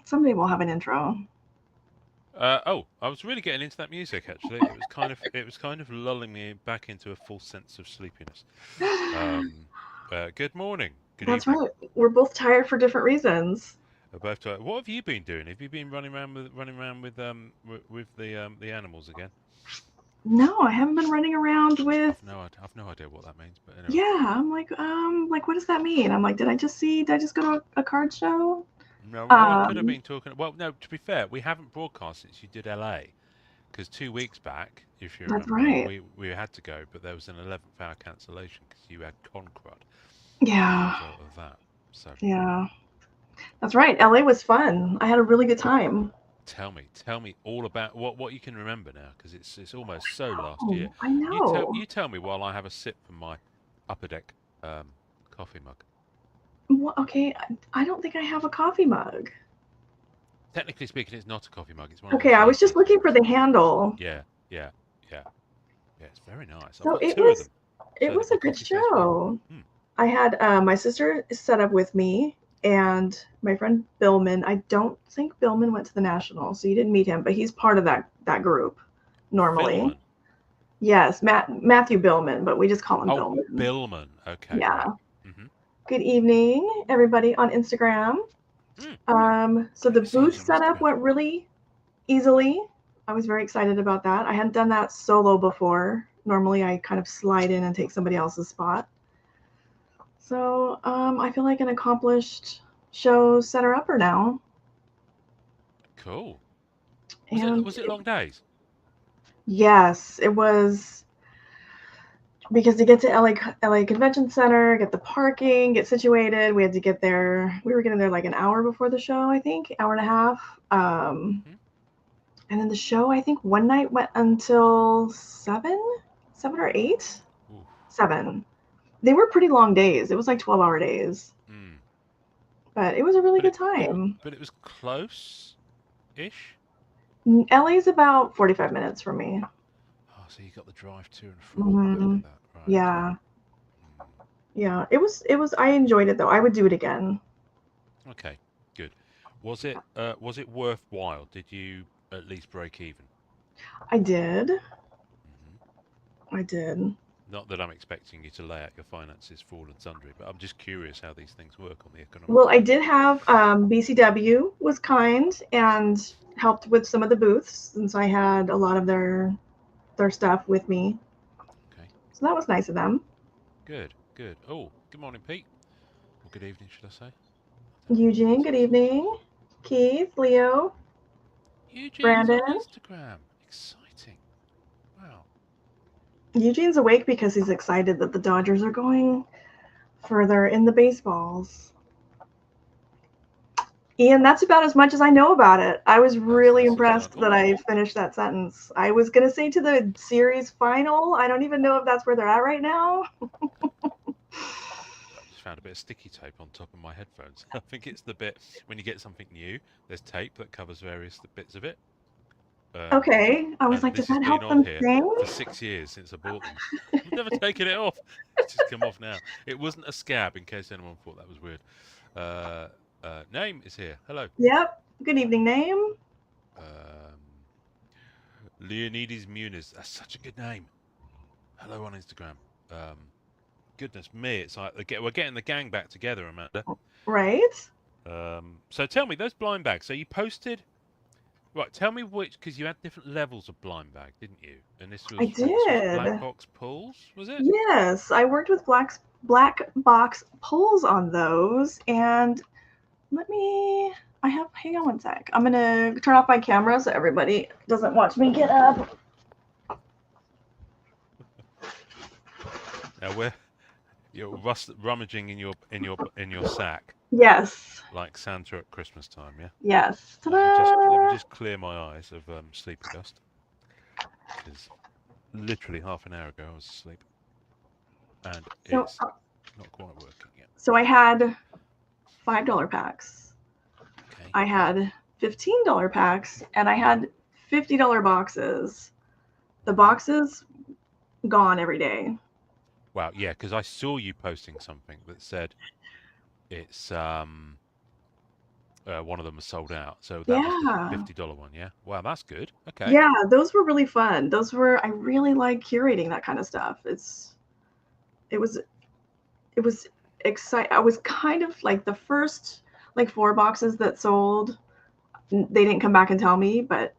Someday we'll have an intro. Oh, I was really getting into that music actually. It was kind of lulling me back into a full sense of sleepiness. Um, Good morning, good That's evening. right. We're both tired for different reasons. Both. What have you been doing? Have you been running around with the animals again? No, I haven't been running around with. I've no idea what that means, but anyway. Yeah, I'm like, what does that mean? I'm like, did I just go to a card show? No, well, I could have Um, been talking. Well, no, to be fair, we haven't broadcast since you did LA. Because 2 weeks back, if you that's remember, right. we had to go, but there was an 11th hour cancellation because you had Concrud as a Yeah, result of that. So yeah, that's right. LA was fun. I had a really good time. tell me all about what you can remember now, because it's almost so last year. Oh, I You tell know. you tell me while I have a sip from my upper deck coffee mug. Well, okay, I don't think I have a coffee mug. Technically speaking, it's not a coffee mug. It's one of Okay, those I was just Yeti looking for things. the handle. Yeah, yeah, yeah, yeah. It's very nice. I've So got two of them, it so that was my a good coffee tastes better. show. Hmm. I had my sister set up with me and my friend Billman. I don't think Billman went to the national, so you didn't meet him, but he's part of that group normally. Philman. Yes, Matthew Billman, but we just call him Oh, Billman. Billman. Okay, Yeah. right. Mm-hmm. Good evening, everybody on Instagram. Mm. So Great the to see you booth on setup Instagram. went really easily. I was very excited about that. I hadn't done that solo before. Normally, I kind of slide in and take somebody else's spot. So I feel like an accomplished show setter upper now. Cool. And Was it long days? yes, it was because to get to LA Convention Center, get the parking, get situated, we had to get there. We were getting there like an hour before the show, I think, hour and a half. Mm-hmm. And then the show, I think one night went until 7 or 8, Ooh. 7. They were pretty long days. It was like 12-hour days, Mm. but it was a really But good it time. but it was close-ish. LA's about 45 minutes from me. Oh, so you got the drive to and from and a bit Hmm. of that. Right, okay. Yeah, Mm. yeah. It was. I enjoyed it though. I would do it again. Okay, good. Was it worthwhile? Did you at least break even? I did. Hmm. I did. Not that I'm expecting you to lay out your finances for all and sundry, but I'm just curious how these things work on the economic Well, I side. did have BCW was kind and helped with some of the booths since I had a lot of their stuff with me. Okay, So that was nice of them. good, good. Oh, good morning, Pete. Or good evening, should I say? I don't know what it Eugene, is good actually. evening. Keith, Leo, Eugene's Brandon. on Instagram. Exciting. Wow. Eugene's awake because he's excited that the Dodgers are going further in the baseballs. Ian, that's about as much as I know about it. I was really That's his done. impressed that Oh, I finished that sentence. I was going to say to the series final. I don't even know if that's where they're at right now. I just found a bit of sticky tape on top of my headphones. I think it's the bit when you get something new, there's tape that covers various bits of it. Um, Okay. I was and like, does this has that been help on them here sing? for 6 years since I bought them. I've never taken it off. It's just come off now. It wasn't a scab, in case anyone thought that was weird. Uh, Name is here. Hello. Yep. Good evening, name. Um, Leonidas Muniz. That's such a good name. Hello on Instagram. Um, Goodness me, it's like we're getting the gang back together, Amanda. Right? So tell me, those blind bags. So you posted, right? Tell me which, because you had different levels of blind bag, didn't you? And I this was black did. box pulls, was it? Yes, I worked with black box pulls on those, and let me. I have. Hang on one sec. I'm gonna turn off my camera so everybody doesn't watch me get up. Now you're rummaging in your sack Yes. like Santa at Christmas time, yeah. Yes. Let me Ta-da! just clear my eyes of sleepy dust, because literally half an hour ago I was asleep, and So, it's not quite working yet. so I had $5 packs. Okay. I had $15 packs, and I had $50 boxes. The Mm-hmm. boxes gone every day. Wow, yeah, because I saw you posting something that said it's one of them was sold out. So that was the Yeah. $50 one. Yeah. Wow, that's good. Okay. Yeah, those were really fun. I really like curating that kind of stuff. It was it was exciting. I was kind of like the first like 4 boxes that sold. They didn't come back and tell me, but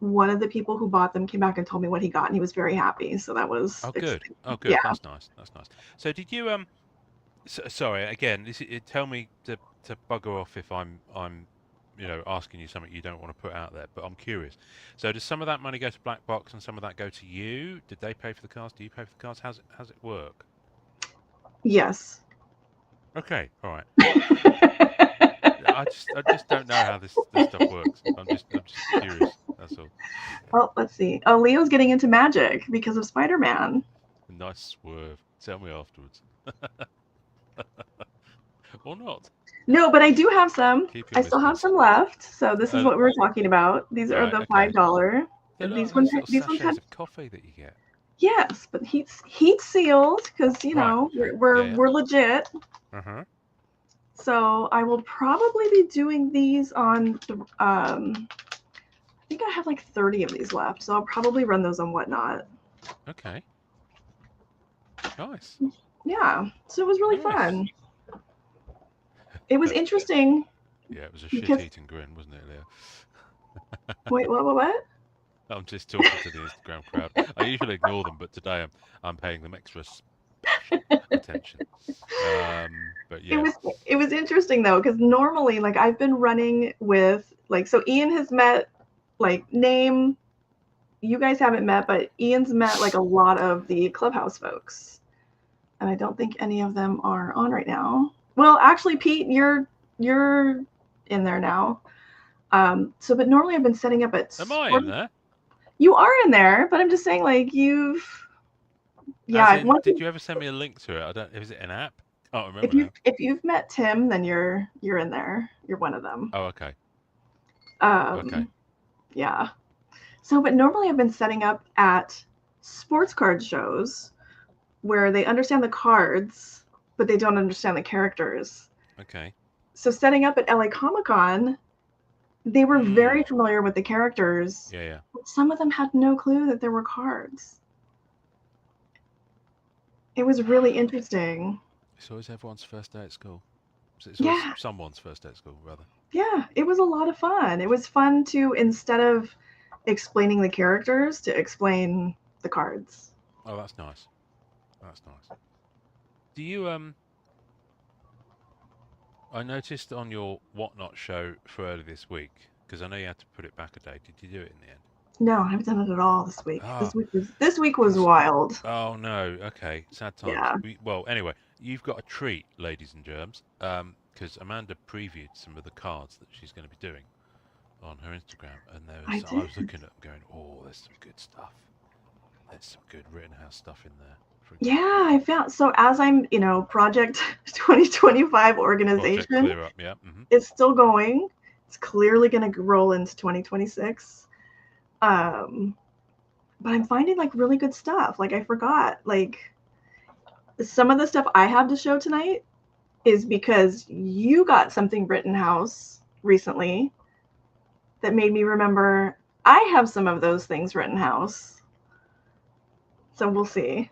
one of the people who bought them came back and told me what he got, and he was very happy. So that was Oh, good. exciting. Oh, good. Yeah. That's nice. That's nice. So did you sorry again. Tell me to bugger off if I'm asking you something you don't want to put out there. But I'm curious. So does some of that money go to Black Box and some of that go to you? Did they pay for the cards? Do you pay for the cards? How's it work? Yes. Okay. All right. I just don't know how this stuff works. I'm just curious. That's all. Well, let's see. Oh, Leo's getting into magic because of Spider-Man. Nice swerve. Tell me afterwards. Or not. No, but I do have some. Keep your I still have whispers. some left. So this is what we were talking about. These are Right. the Okay. $5. They're These nice little these ones sachets had of coffee that you get. yes, but heat sealed because Right. Okay. Yeah. we're legit. Uh huh. So I will probably be doing these on I think I have like 30 of these left. So I'll probably run those on Whatnot. Okay. Nice. Yeah. So it was really Nice. fun. It was interesting. Yeah, it was a Because shit eat and grin, wasn't it, Leo? wait, what? I'm just talking to the Instagram crowd. I usually ignore them, but today I'm paying them extra special attention. But yeah. It was interesting though, because normally like I've been running with like so Ian has met like name you guys haven't met, but Ian's met like a lot of the Clubhouse folks. And I don't think any of them are on right now. Well, actually, Pete, you're in there now. So but normally I've been setting up at Am I in there? You are in there, but I'm just saying like As yeah, in, did you ever send me a link to it? I don't. Is it an app? Can't remember now. if you've met Tim, then you're in there. You're one of them. Oh, okay. Okay. Yeah. So, but normally I've been setting up at sports card shows where they understand the cards, but they don't understand the characters. Okay. So, setting up at LA Comic Con, they were very familiar with the characters. Yeah. But some of them had no clue that there were cards. It was really interesting. It's always everyone's first day at school. It's always someone's first day at school, rather. Yeah, it was a lot of fun. It was fun to, instead of explaining the characters, to explain the cards. Oh, that's nice. That's nice. Do you I noticed on your Whatnot show for early this week, because I know you had to put it back a day. Did you do it in the end? No, I haven't done it at all this week. Oh, this week was wild. Oh no. Okay. Sad times. Yeah. Well, anyway, you've got a treat, ladies and germs, because Amanda previewed some of the cards that she's going to be doing on her Instagram, and I was looking at them going, oh, there's some good stuff. There's some good Rittenhouse stuff in there. Yeah, I found so as I'm, Project 2025 organization. Project Clear Up, yeah. It's still going. It's clearly going to roll into 2026. But I'm finding like really good stuff. Like I forgot, like some of the stuff I have to show tonight is because you got something Rittenhouse recently that made me remember I have some of those things Rittenhouse. So we'll see.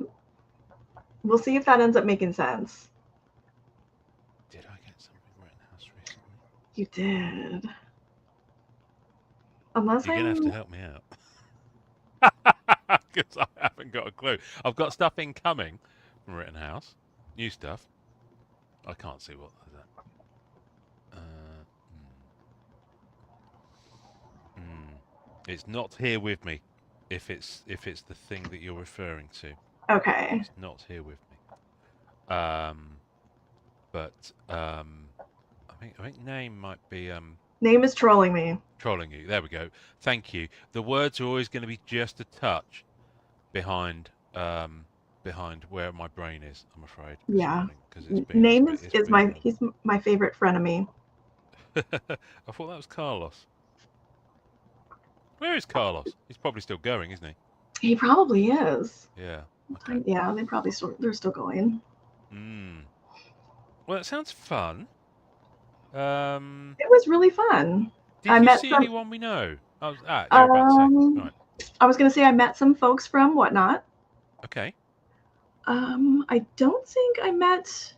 We'll see if that ends up making sense. Did I get something Rittenhouse recently? You did. Unless you're going to have to help me out. Because I haven't got a clue. I've got stuff incoming from Rittenhouse. New stuff. I can't see what is that. It's not here with me. If it's the thing that you're referring to. Okay. It's not here with me. But I think name might be Name is trolling me. Trolling you. There we go. Thank you. The words are always going to be just a touch behind where my brain is, I'm afraid. Yeah. Name is my favorite frenemy. I thought that was Carlos. Where is Carlos? He's probably still going, isn't he? He probably is. Yeah. Okay. Yeah, they're still going. Well, that sounds fun. Um, It was really fun. I did you met see some. anyone we know? You're about to say. Um, Right. I was gonna say I met some folks from Whatnot. Okay. I don't think I met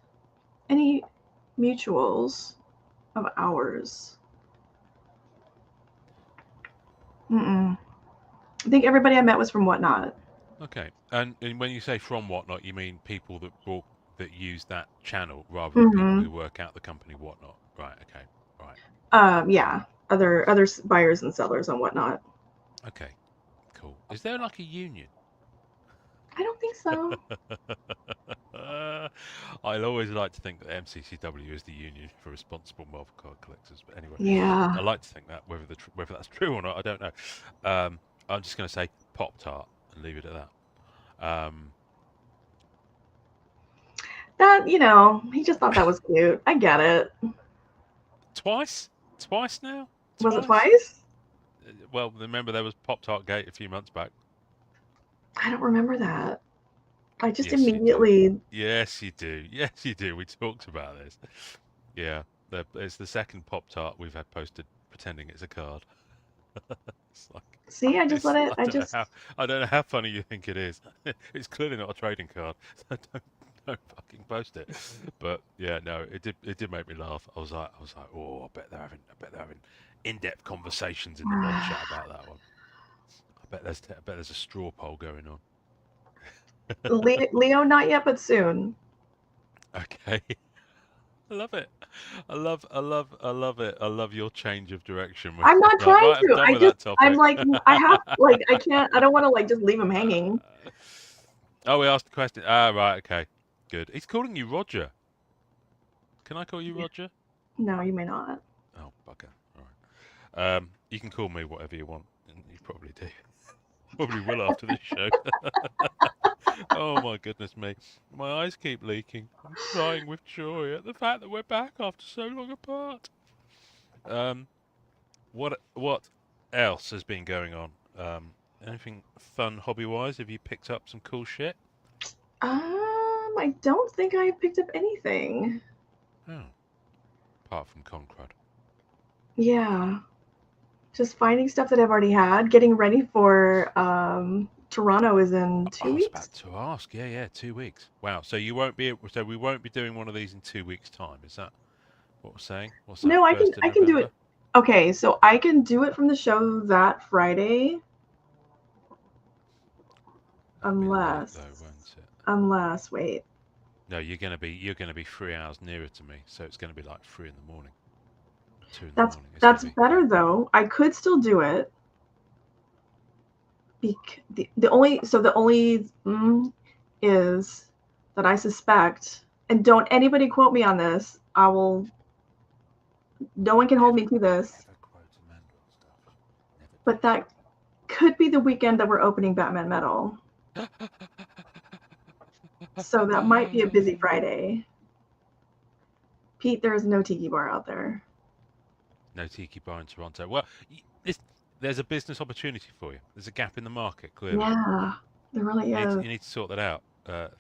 any mutuals of ours. Mm-mm. I think everybody I met was from Whatnot. Okay. And when you say from Whatnot, you mean people that use that channel rather than people Mm-hmm. who work out the company Whatnot. Right. Okay. Right. Yeah, other buyers and sellers and Whatnot. Okay. Cool. Is there like a union? I don't think so. I'll always like to think that MCCW is the union for responsible marble card collectors. But anyway, I Yeah. like to think that whether that's true or not, I don't know. I'm just going to say Pop Tart and leave it at that. That, he just thought that was cute. I get it. Twice now, Was it twice. twice? Well, remember there was Pop Tart Gate a few months back. I don't remember that. I just Yes, you do. immediately. Yes, you do. Yes, you do. We talked about this. Yeah, it's the second Pop Tart we've had posted pretending it's a card. It's like See, I just let it. I don't know how funny you think it is. It's clearly not a trading card, so don't fucking post it. But yeah, no, it did make me laugh. I was like, oh, I bet they're having in-depth conversations in the mod chat about that one. I bet there's a straw poll going on. Leo, not yet, but soon. Okay. I love it. I love it. I love your change of direction. I'm not Like, trying right, I'm to. done with that I'm topic. like, I have, like, I can't, I don't want to, like, just leave him hanging. Oh, we asked the question. Ah, right, okay. Good. He's calling you Roger. Can I call you Roger? No, you may not. Oh, bugger. All right. You can call me whatever you want, and you probably do. Probably will after this show. Oh my goodness me. My eyes keep leaking. I'm crying with joy at the fact that we're back after so long apart. Um, what else has been going on? Anything fun hobby wise? Have you picked up some cool shit? I don't think I picked up anything. Oh, apart from Concrud. Yeah. Just finding stuff that I've already had, getting ready for Toronto is in I 2 was weeks. about to ask. Yeah, 2 weeks. Wow. So you won't be. So we won't be doing one of these in 2 weeks' time. Is that what we're saying? What's that? No, I can First of I can do November. it. Okay, so I can do it from the show that Friday, That'll be late unless though, won't it? wait. No, you're gonna be 3 hours nearer to me, so it's gonna be like 3 in the morning, 2 in the That's morning. It's gonna that's be yeah. better though. I could still do it. The only is that I suspect, and don't anybody quote me on this. I will. No one can hold me to this. Never quote Amanda on stuff. Never But that could be the weekend that we're opening Batman Metal. do. So that might be a busy Friday. Pete, there is no tiki bar out there. No tiki bar in Toronto. Well, there's a business opportunity for you. There's a gap in the market, clearly. Yeah, there really You need to, is. you need to sort that out.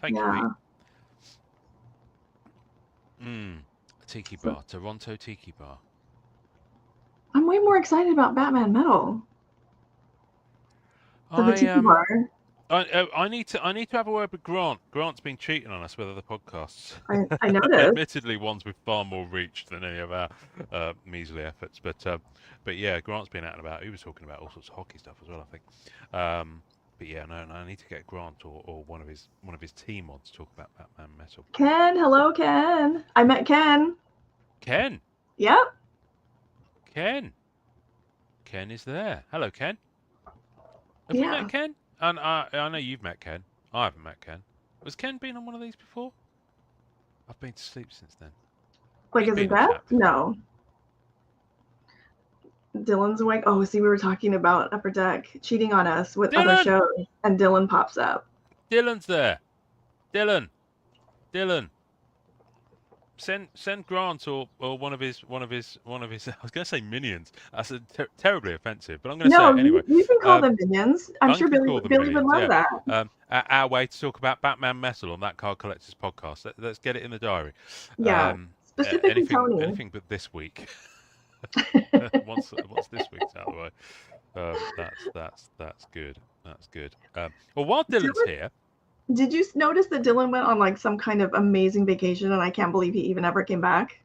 Thank you, Pete. Yeah. Tiki So bar, Toronto Tiki Bar. I'm way more excited about Batman Metal than the I tiki bar. I need to have a word with Grant. Grant's been cheating on us with other podcasts. I noticed. Admittedly, ones with far more reach than any of our measly efforts. But yeah, Grant's been out and about. He was talking about all sorts of hockey stuff as well, I think. But yeah, no, I need to get Grant or one of his team on to talk about Batman Metal. Ken, hello, Ken. I met Ken. Ken, Yep. Ken is there. Hello, Ken. Have we Yeah. met Ken? And I know you've met Ken. I haven't met Ken. Was Ken been on one of these before? I've been to sleep since then. Like He's as a been on guest? chat before. No. Dylan's awake. Oh, see, we were talking about Upper Deck cheating on us with other Dylan! shows, and Dylan pops up. Dylan's there. Dylan. Send Grant or one of his I was going to say minions. That's terribly offensive, but I'm going to say No, it anyway. you can call them minions. I'm sure Call them Billy would minions. love Yeah. that. Our way to talk about Batman Metal on that Card Collectors podcast. Let's get it in the diary. Yeah. Specifically Tony. anything but this week. Once this week's out of the way, that's good. That's good. Well, while Dylan's Dylan, here, did you notice that Dylan went on like some kind of amazing vacation, and I can't believe he even ever came back?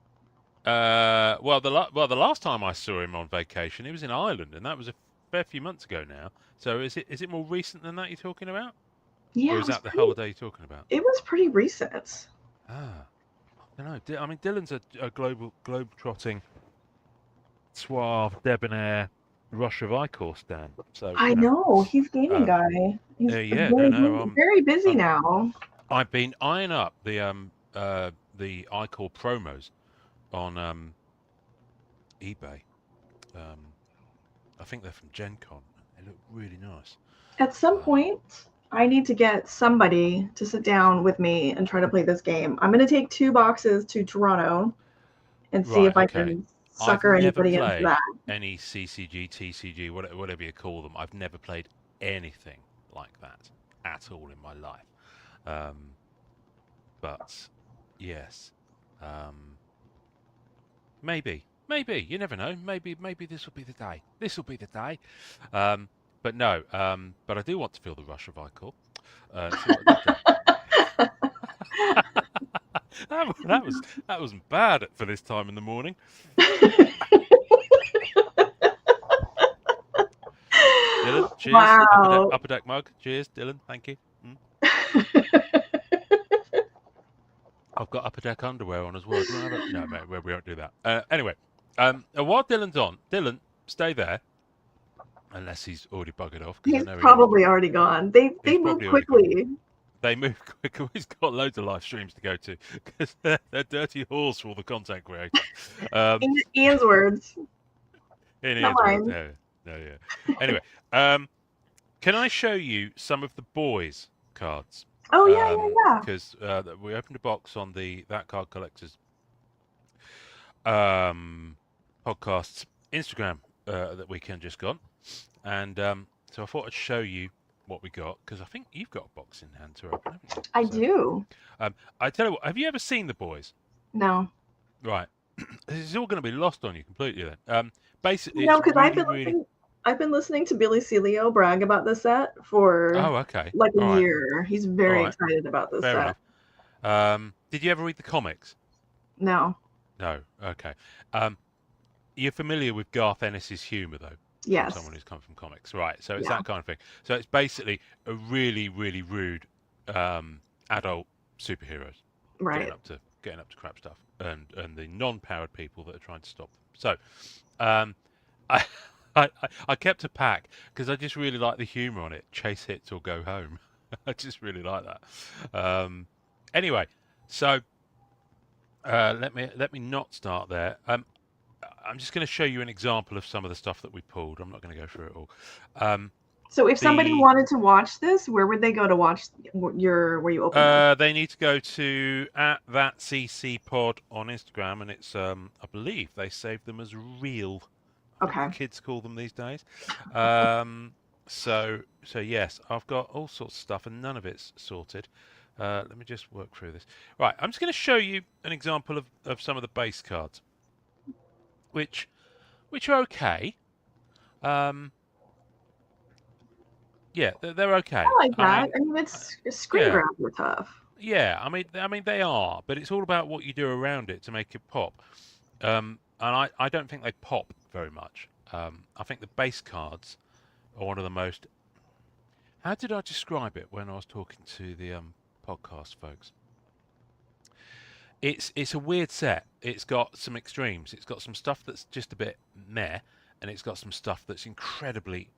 well, the last time I saw him on vacation, he was in Ireland, and that was a fair few months ago now. So is it more recent than that you're talking about, Yeah, or is that the holiday you're talking about? it was pretty recent. Ah, I don't know. I mean, Dylan's a globe-trotting, suave, debonair Rush of Icor stan. So I know he's gaming um, guy. He's yeah, very, very busy now. I've been eyeing up the iCore promos on eBay. I think they're from Gen Con. They look really nice. At some point, I need to get somebody to sit down with me and try to play this game. I'm going to take 2 boxes to Toronto and see if I can sucker anybody into that. Any CCG, TCG, whatever you call them. I've never played anything like that at all in my life. But yes, maybe you never know. Maybe this will be the day. This will be the day. But no. But I do want to feel the rush of Icor. That wasn't bad for this time in the morning. Dylan, cheers. Wow. Upper deck mug. Cheers, Dylan. Thank you. I've got upper deck underwear on as well. Do you want to have no, mate, we won't do that. Anyway, while Dylan's on, Dylan, stay there. Unless he's already buggered off. He's probably already gone. They move quickly. They move quickly. He's got loads of live streams to go to because they're dirty whores for all the content creators. In Ian's words. In Ian's words. Yeah. Anyway, can I show you some of the boys' cards? Oh, yeah. Because we opened a box on That Card Collectors podcast's Instagram that weekend just gone. And so I thought I'd show you what we got, because I think you've got a box in hand to open, haven't you? I do. I tell you what, have you ever seen the boys? No. Right. This is all going to be lost on you completely then. Basically, no, because I've been listening to Billy Celio brag about this set for like a year. He's very excited about this set. Enough. Did you ever read the comics? No. No. Okay. You're familiar with Garth Ennis's humour, though? Yes. Someone who's come from comics, right? So it's that kind of thing. So it's basically a really, really rude adult superheroes, right? Getting up to crap stuff, and the non-powered people that are trying to stop them. So, I kept a pack because I just really like the humour on it. Chase hits or go home. I just really like that. Anyway, so let me not start there. I'm just going to show you an example of some of the stuff that we pulled. I'm not going to go through it all. So if somebody wanted to watch this, where would they go to watch where you open it? They need to go to @thatccpod on Instagram, and it's I believe they saved them as real. Okay. Kids call them these days. So yes, I've got all sorts of stuff, and none of it's sorted. Let me just work through this. Right, I'm just going to show you an example of some of the base cards, which are okay. Yeah, they're okay. I like that. I mean it's screen grabs are tough. Yeah, I mean they are, but it's all about what you do around it to make it pop. And I don't think they pop very much. I think the base cards are one of the most. How did I describe it when I was talking to the podcast folks? It's a weird set. It's got some extremes. It's got some stuff that's just a bit meh, and it's got some stuff that's incredibly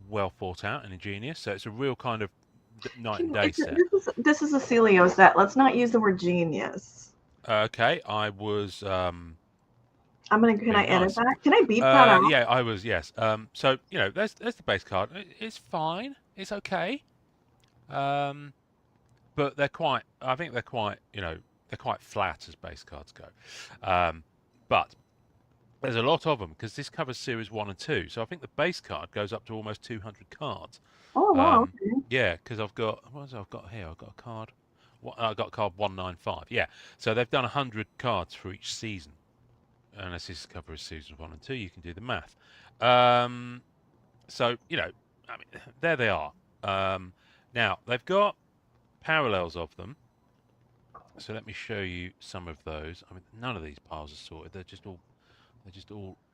well thought out and ingenious. So it's a real kind of night and day set. This is a Celio set. Let's not use the word genius. Okay, I was. Can I edit that? Can I beep that out? Yeah, I was. Yes. So there's the base card. It's fine. It's okay. But they're quite. I think they're quite. They're quite flat as base cards go. But there's a lot of them because this covers series 1 and 2. So I think the base card goes up to almost 200 cards. Oh wow! Okay. Yeah, because I've got I've got here. I've got a card I got card 195. Yeah, so they've done 100 cards for each season, and this is covers seasons 1 and 2. You can do the math. So you know, I mean, there they are. Now they've got parallels of them. So let me show you some of those. I mean, none of these piles are sorted. They're just all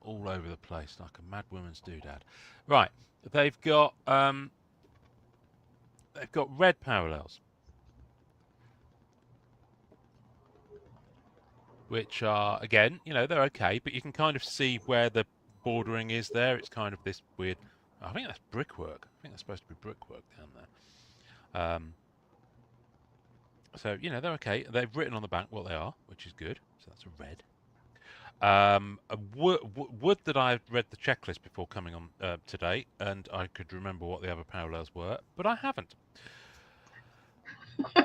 over the place, like a mad woman's doodad. Right, they've got red parallels, which are again, you know, they're okay, but you can kind of see where the bordering is there. It's kind of this weird. I think that's brickwork. I think that's supposed to be brickwork down there. So you know they're okay. They've written on the back what they are, which is good. So that's a red. Would that I had read the checklist before coming on today, and I could remember what the other parallels were, but I haven't.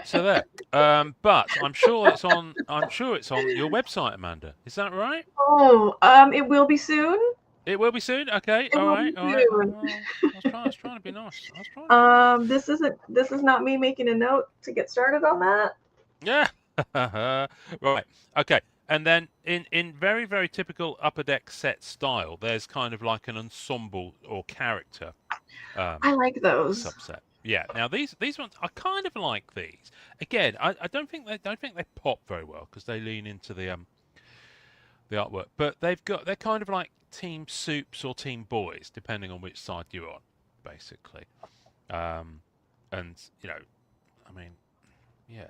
So there. But I'm sure it's on. I'm sure it's on your website, Amanda. Is that right? Oh, it will be soon. It will be soon. Okay. It All will right. be All right. soon. I was trying to be nice. I was trying to be nice. This is not me making a note to get started on that. Yeah. Right. Okay. And then in very, very typical Upper Deck set style, there's kind of like an ensemble or character I like those. subset. Yeah. Now these ones, I kind of like these. Again, I don't think they pop very well because they lean into the artwork. But they're kind of like team soups or team boys, depending on which side you're on, basically. And you know, I mean, yeah.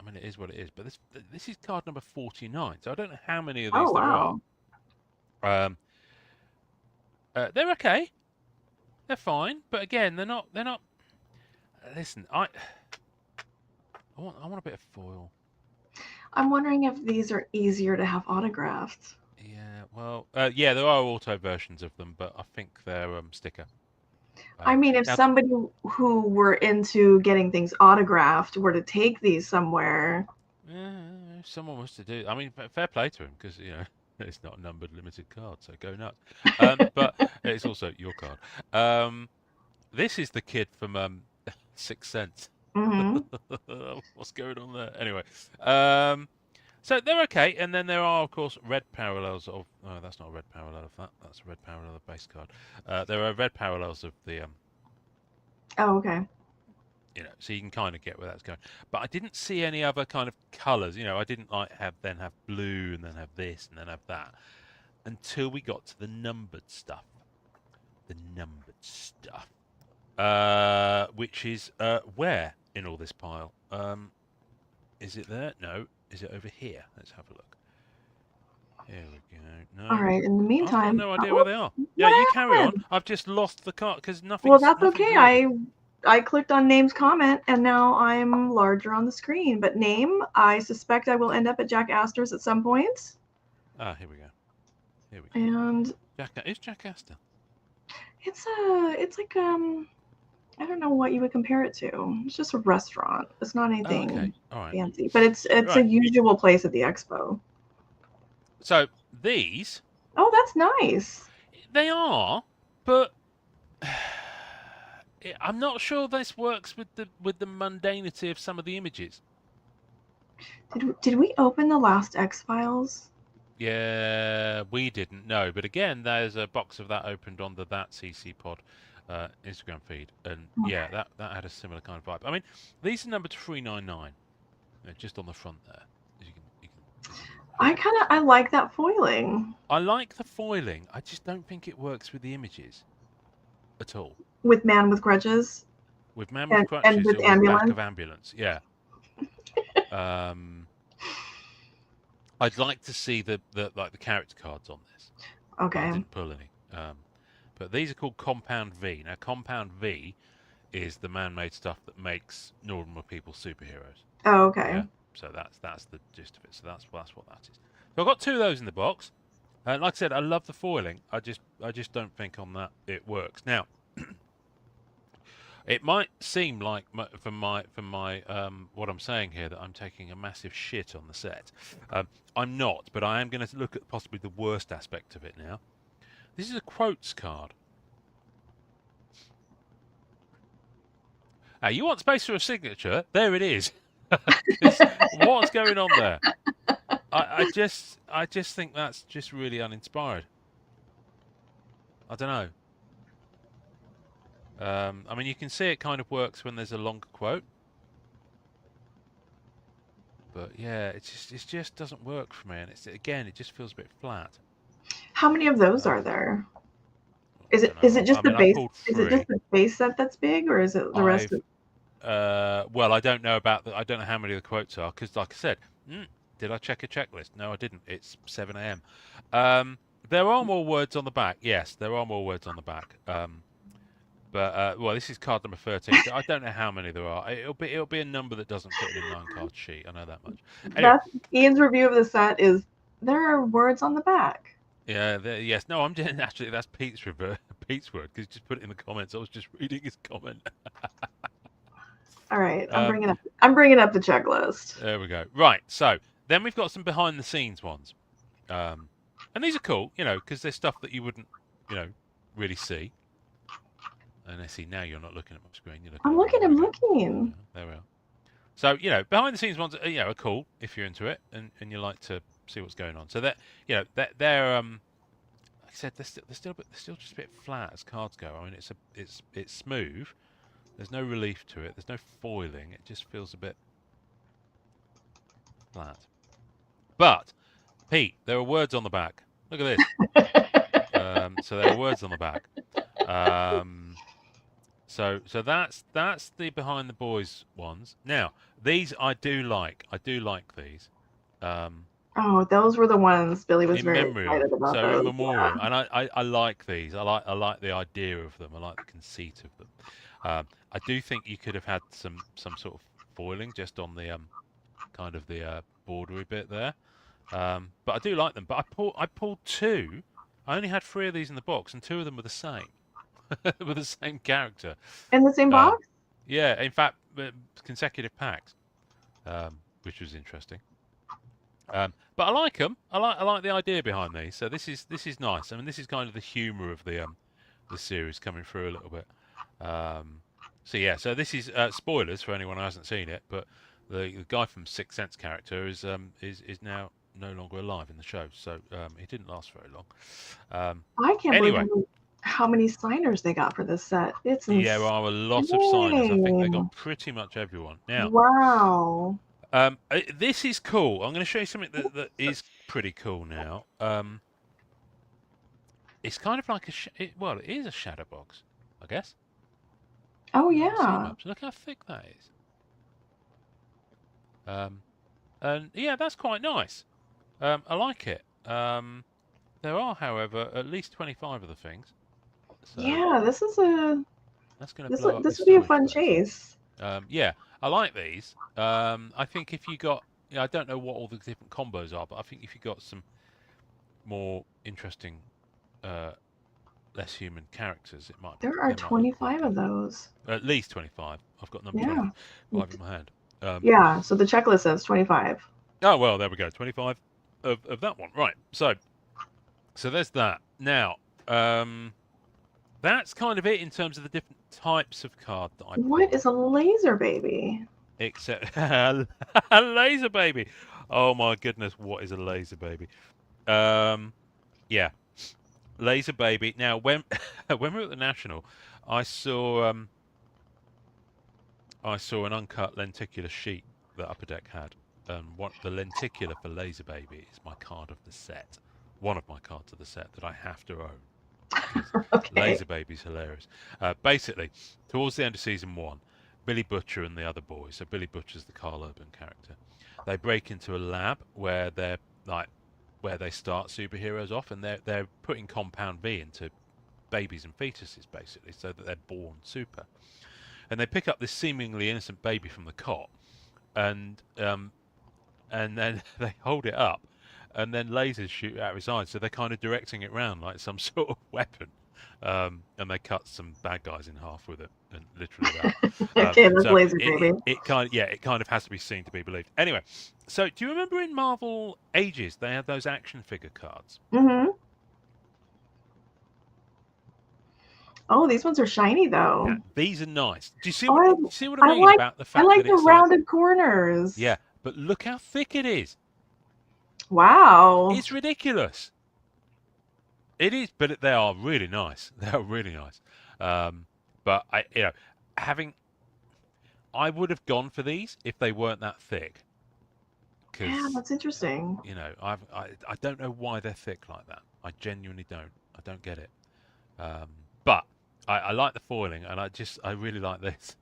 I mean, it is what it is. But this is card number 49, so I don't know how many of these there wow. are. They're okay. They're fine, but again, they're not. Listen, I want a bit of foil. I'm wondering if these are easier to have autographed. Yeah, well, yeah, there are auto versions of them, but I think they're sticker. I mean, if now, somebody who were into getting things autographed were to take these somewhere. if someone was to do, I mean, fair play to him because you know it's not a numbered limited card, so go nuts. But it's also your card. This is the kid from Sixth Sense. Mm-hmm. What's going on there? Anyway, so they're okay, and then there are, of course, red parallels of. Oh, that's not a red parallel of that. That's a red parallel of base card. There are red parallels of the. Oh, okay. You know, so you can kind of get where that's going. But I didn't see any other kind of colours. You know, I didn't like have blue and then have this and then have that until we got to the numbered stuff. The numbered stuff, which is where in all this pile? Is it there? No. Is it over here? Let's have a look. Here we go. No. All right. In the I've meantime, got no idea where they are. Yeah, you carry on. I've just lost the card because nothing. Well, that's okay. I clicked on name's comment and now I'm larger on the screen. But name, I suspect I will end up at Jack Astor's at some point. Ah, here we go. And is Jack Astor? It's like I don't know what you would compare it to. It's just a restaurant. It's not anything fancy, but it's right. A usual place at the expo. So these. Oh, that's nice. They are, but I'm not sure this works with the mundanity of some of the images. Did we open the last X-Files? Yeah, we didn't know. But again, there's a box of that opened on the That CC Pod Instagram feed. And yeah, that had a similar kind of vibe. I mean, these are number 399. Just on the front there. I like that foiling. I like the foiling. I just don't think it works with the images at all. With Man with Crutches? With Man with Crutches and with or ambulance? Back of Ambulance, yeah. I'd like to see the character cards on this. Okay. I didn't pull any. But these are called Compound V. Now, Compound V is the man-made stuff that makes normal people superheroes. Oh, okay. Yeah? So that's the gist of it. So that's what that is. So I've got 2 of those in the box. And like I said, I love the foiling. I just don't think on that it works. Now, it might seem like from my what I'm saying here that I'm taking a massive shit on the set. I'm not, but I am going to look at possibly the worst aspect of it now. This is a quotes card. You want space for a signature? There it is. 'Cause what's going on there? I just think that's just really uninspired. I don't know. I mean, you can see it kind of works when there's a longer quote, but yeah, it just doesn't work for me, and it just feels a bit flat. How many of those Um, are there? I don't Is know. it just I the mean, I base? pulled Is it just three. the base set that's big, or is it the rest I've of? well, I don't know about I don't know how many of the quotes are because, like I said, did I check a checklist? No, I didn't. It's 7 a.m. There are more words on the back. Yes, there are more words on the back. But well, this is card number 13. I don't know how many there are. It'll be a number that doesn't fit in a 9 card sheet. I know that much. Anyway, That's Ian's review of the set. Is there are words on the back? yeah, yes, no, I'm doing actually. That's Pete's Pete's word because he just put it in the comments. I was just reading his comment. All right, Um, I'm bringing up the checklist. there we go. Right, so then we've got some behind the scenes ones, and these are cool, because they're stuff that you wouldn't, really see. And I see now you're not looking at my screen. You're looking I'm at mine. looking. There I'm we go. looking. There we are. So behind the scenes ones, are cool if you're into it and you like to see what's going on. So that they're like I said, they're still just a bit flat as cards go. I mean, it's smooth. There's no relief to it. There's no foiling. It just feels a bit flat. But Pete, there are words on the back. Look at this. So there are words on the back. So that's the behind the boys ones. Now these I do like. I do like these. Oh, those were the ones Billy was In very memoriam, excited about. so in Those, memoriam, and I like these. I like the idea of them. I like the conceit of them. I do think you could have had some sort of foiling just on the kind of the bordery bit there. But I do like them. But I pulled two. I only had 3 of these in the box, and 2 of them were the same, were the same character. in the same Um, box. yeah, in fact, consecutive packs, which was interesting. But I like them. I like the idea behind these. So this is nice. I mean, this is kind of the humour of the series coming through a little bit. So yeah, so this is spoilers for anyone who hasn't seen it. But the guy from Sixth Sense character is now no longer alive in the show. So he didn't last very long. I can't believe Anyway, how many signers they got for this set. It's yeah, there insane. are a lot of signers. I think they got pretty much everyone. Now, Wow. this is cool. I'm going to show you something that is pretty cool now. It's kind of like well, it is a shadow box, I guess. Oh You can see yeah. maps. Look how thick that is. And yeah, that's quite nice. I like it. There are, however, at least 25 of the things. So Yeah, this is a that's going to this blow up this this would be a storage fun space. chase. Yeah, I like these. I think if you got, I don't know what all the different combos are, but I think if you got some more interesting, less human characters, it might There are they might look quite 25 good. of those. At least 25. I've got number Yeah. 25 in my hand. Yeah, so the checklist says 25. Oh well, there we go. 25 of that one. Right. So there's that. Now, that's kind of it in terms of the different types of card that I pulled. What is a laser baby? Except a laser baby. Oh my goodness, what is a laser baby? Yeah, laser baby. Now, when when we were at the National, I saw an uncut lenticular sheet that Upper Deck had, and what the lenticular for laser baby is my card of the set. One of my cards of the set that I have to own. Okay. Laser baby's hilarious. Basically, towards the end of season 1, Billy Butcher and the other boys, so Billy Butcher's the Carl Urban character, they break into a lab where they start superheroes off, and they're putting Compound V into babies and fetuses basically, so that they're born super. And they pick up this seemingly innocent baby from the cot, and then they hold it up, and then lasers shoot out of his eyes, so they're kind of directing it round like some sort of weapon. And they cut some bad guys in half with it, and literally that. Okay, that's So laser baby. it kind of has to be seen to be believed. Anyway, so do you remember in Marvel Ages they had those action figure cards? Mm-hmm. Oh, these ones are shiny Yeah, though. these are nice. Do you see Oh, what? Do you see what I mean about the I fact like that the it's like, rounded corners. yeah, but look how thick it is. Wow. It's ridiculous. It is, but they are really nice. They are really nice. But having I would have gone for these if they weren't that thick, Yeah, because that's interesting. I don't know why they're thick like that. I genuinely don't. I don't get it. Um, but I like the foiling, and I really like this.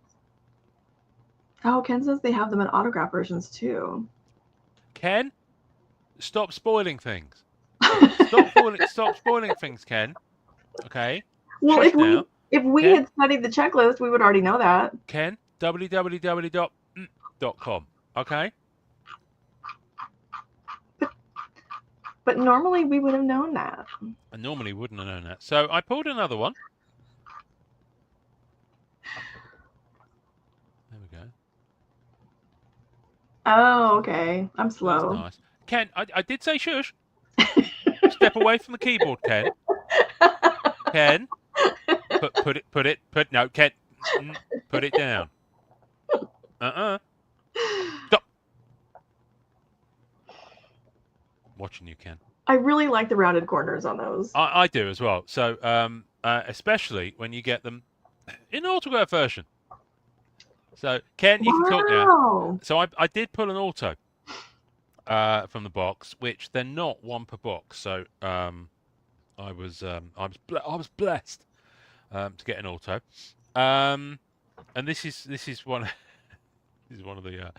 Oh, Ken says they have them in autograph versions too. Ken, stop spoiling things. Well, Stop spoiling things, Ken. Okay, if shush now. we Ken, had studied the checklist, we would already know that. Ken, www.com. Okay. But normally we would have known that. I normally wouldn't have known that. So I pulled another one. There we go. Oh, okay. I'm So that's slow. nice. Ken, I did say shush. Step away from the keyboard, Ken. Ken, put no, Ken, put it down. Stop. Watching you, Ken. I really like the rounded corners on those. I do as well. So especially when you get them in autograph version. So Ken, you can talk now. Wow. So I did pull an auto from the box, which they're not one per box. So I was blessed to get an auto. And this is one this is one of the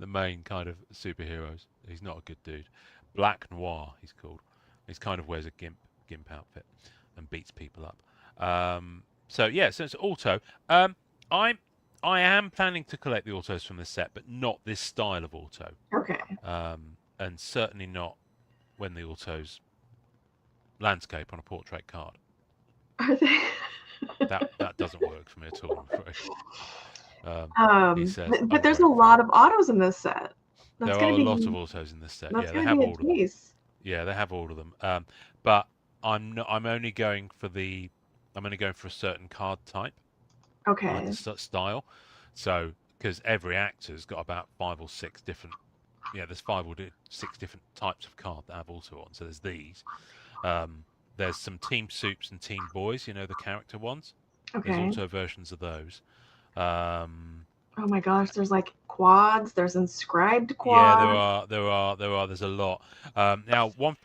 main kind of superheroes. He's not a good dude. Black Noir, he's called. He's kind of wears a gimp outfit and beats people up. So yeah, so it's auto. I am planning to collect the autos from this set, but not this style of auto. Okay. And certainly not when the autos landscape on a portrait card. Are they? That doesn't work for me at all, I'm afraid. He says, But there's a lot of autos in this set. There That's are gonna a be lot of autos in this set. that's Yeah, they gonna have be all a of them. case. Yeah, they have all of them. But I'm only going for a certain card type, like Okay. the style. So because every actor's got about 5 or 6 different. Yeah, there's 5 or 6 different types of card that have auto on. So there's these. There's some Team Soups and Team Boys. You know, the character ones. There's Okay. auto versions of those. Oh my gosh, there's like quads, there's inscribed Yeah, quads. there's a lot. Now, one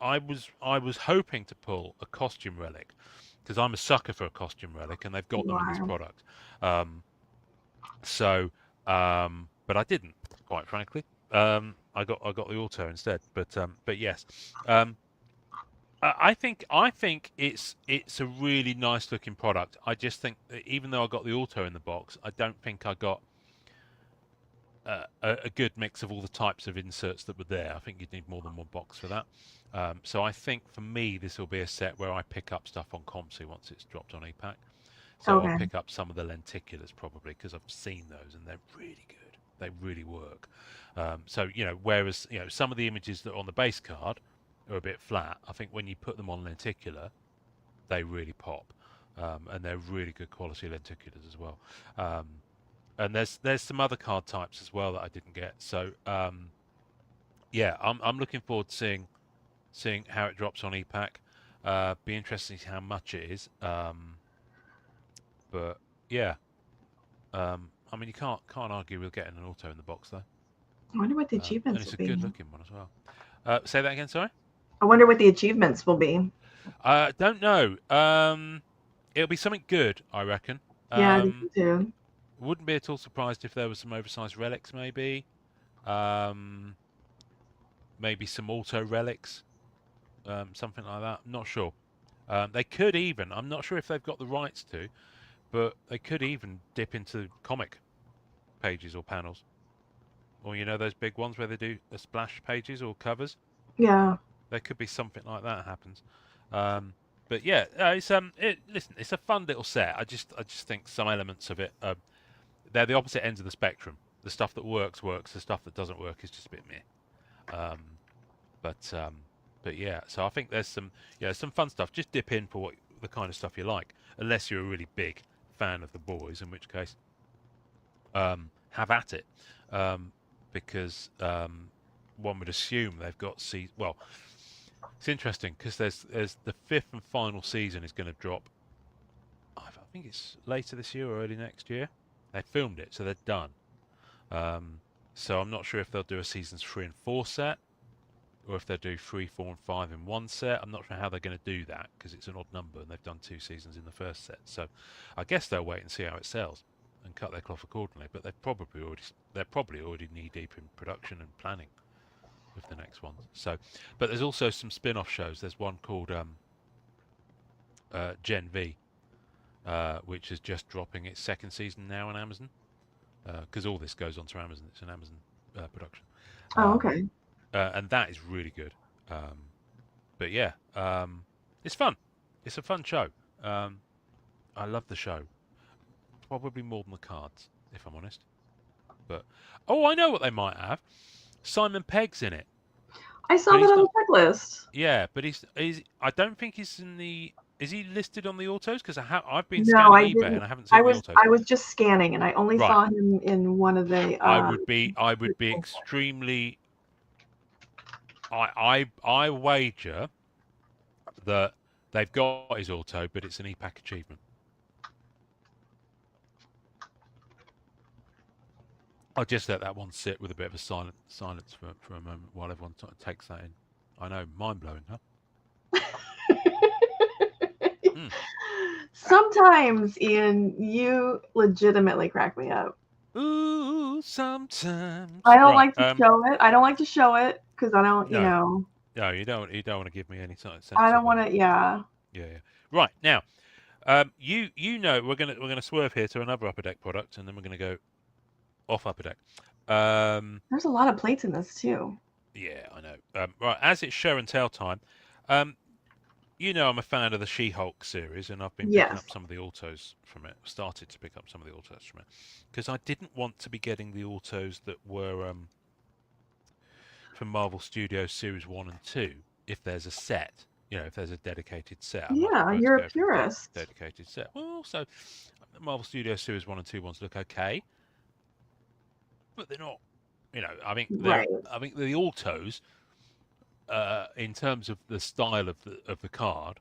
I was hoping to pull a costume relic because I'm a sucker for a costume relic, and they've got You them in this are. product. So, but I didn't, quite frankly. I got the auto instead. But yes, I think it's a really nice looking product. I just think that even though I got the auto in the box, I don't think I got a good mix of all the types of inserts that were there. I think you'd need more than one box for that. So I think for me, this will be a set where I pick up stuff on Compsy once it's dropped on EPAC. So I'll Okay. pick up some of the lenticulars probably because I've seen those and they're really good. They really work. So whereas some of the images that are on the base card are a bit flat, I think when you put them on lenticular, they really pop, and they're really good quality lenticulars as well. And there's some other card types as well that I didn't get. So yeah, I'm looking forward to seeing how it drops on EPAC. Be interesting to see how much it is. But yeah, I mean you can't argue with getting an auto in the box though. I wonder what the And achievements it's will a be. good looking one as well. Say that again, sorry. I wonder what the achievements will be. Don't know. It'll be something good, I reckon. Yeah, I think so too. Wouldn't be at all surprised if there was some oversized relics, maybe. Maybe some auto relics, something like that. I'm not sure. They could even, I'm not sure if they've got the rights to, but they could even dip into comic pages or panels. Or those big ones where they do the splash pages or covers. Yeah. There could be something like that happens. But yeah, listen, it's a fun little set. I just think some elements of it, they're the opposite ends of the spectrum. The stuff that works. The stuff that doesn't work is just a bit meh. But yeah, so I think there's some fun stuff. Just dip in for the kind of stuff you like, unless you're a really big fan of the boys, in which case, have at it, because one would assume they've got well. It's interesting because there's the fifth and final season is going to drop. I think it's later this year or early next year. They filmed it, so they're done. So I'm not sure if they'll do a seasons 3 and 4 set, or if they'll do 3, 4, and 5 in one set. I'm not sure how they're going to do that because it's an odd number and they've done 2 seasons in the first set. So I guess they'll wait and see how it sells and cut their cloth accordingly. But they're probably already knee deep in production and planning with the next ones. So, but there's also some spin-off shows. There's one called Gen V, which is just dropping its second season now on Amazon, because all this goes onto Amazon. It's an Amazon production. Oh, okay. And that is really good. But yeah, it's fun. It's a fun show. I love the show. Probably more than the cards, if I'm honest. But I know what they might have. Simon Pegg's in it. I saw that on the checklist. Yeah, but he's. I don't think he's in the. Is he listed on the autos? Because I've been scanning eBay and I haven't seen the autos. I was just scanning and I only saw him in one of the. I would be extremely. I wager that they've got his auto, but it's an EPAC achievement. I'll just let that one sit with a bit of a silence for a moment while everyone takes that in. I know, mind blowing, huh? Sometimes, Ian, you legitimately crack me up. Ooh, sometimes. I don't like to show it. I don't like to show it because I don't, you know. No, you don't. You don't want to give me any sense. I don't want to. Yeah. Yeah. Right now, you know we're gonna swerve here to another Upper Deck product, and then we're gonna go off Upper Deck. There's a lot of plates in this too. Yeah, I know. Right, as it's show and tell time, you know I'm a fan of the She-Hulk series, and I've been picking up some of the autos from it. Started to pick up some of the autos from it because I didn't want to be getting the autos that were from Marvel Studios Series 1 and 2 if there's a set. You know, if there's a dedicated set. Yeah, you're a purist. Dedicated set. Well, also, the Marvel Studios Series 1 and 2 ones look okay, but they're not. You know, I think I think the autos, in terms of the style of the card,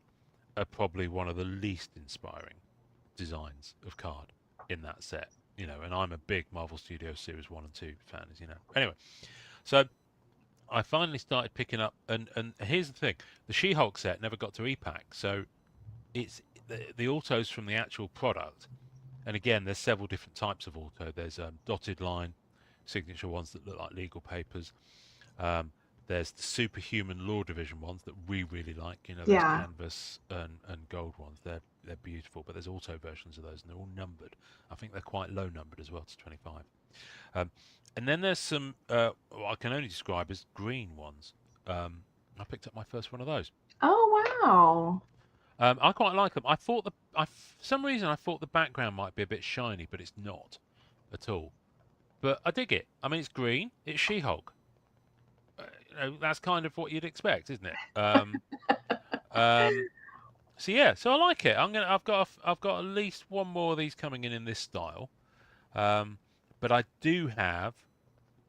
are probably one of the least inspiring designs of card in that set. You know, and I'm a big Marvel Studios Series 1 and 2 fan, as you know. Anyway, so I finally started picking up, and here's the thing: the She-Hulk set never got to EPAC, so it's the autos from the actual product. And again, there's several different types of auto. There's dotted line, signature ones that look like legal papers. There's the superhuman law division ones that we really like. You know, those canvas and gold ones. They're beautiful. But there's auto versions of those, and they're all numbered. I think they're quite low numbered as well, to 25. And then there's some what I can only describe as green ones. I picked up my first one of those. Oh wow! I quite like them. I thought for some reason I thought the background might be a bit shiny, but it's not at all. But I dig it. I mean, it's green. It's She-Hulk. You know, that's kind of what you'd expect, isn't it? So yeah, so I like it. I've got at least one more of these coming in this style. But I do have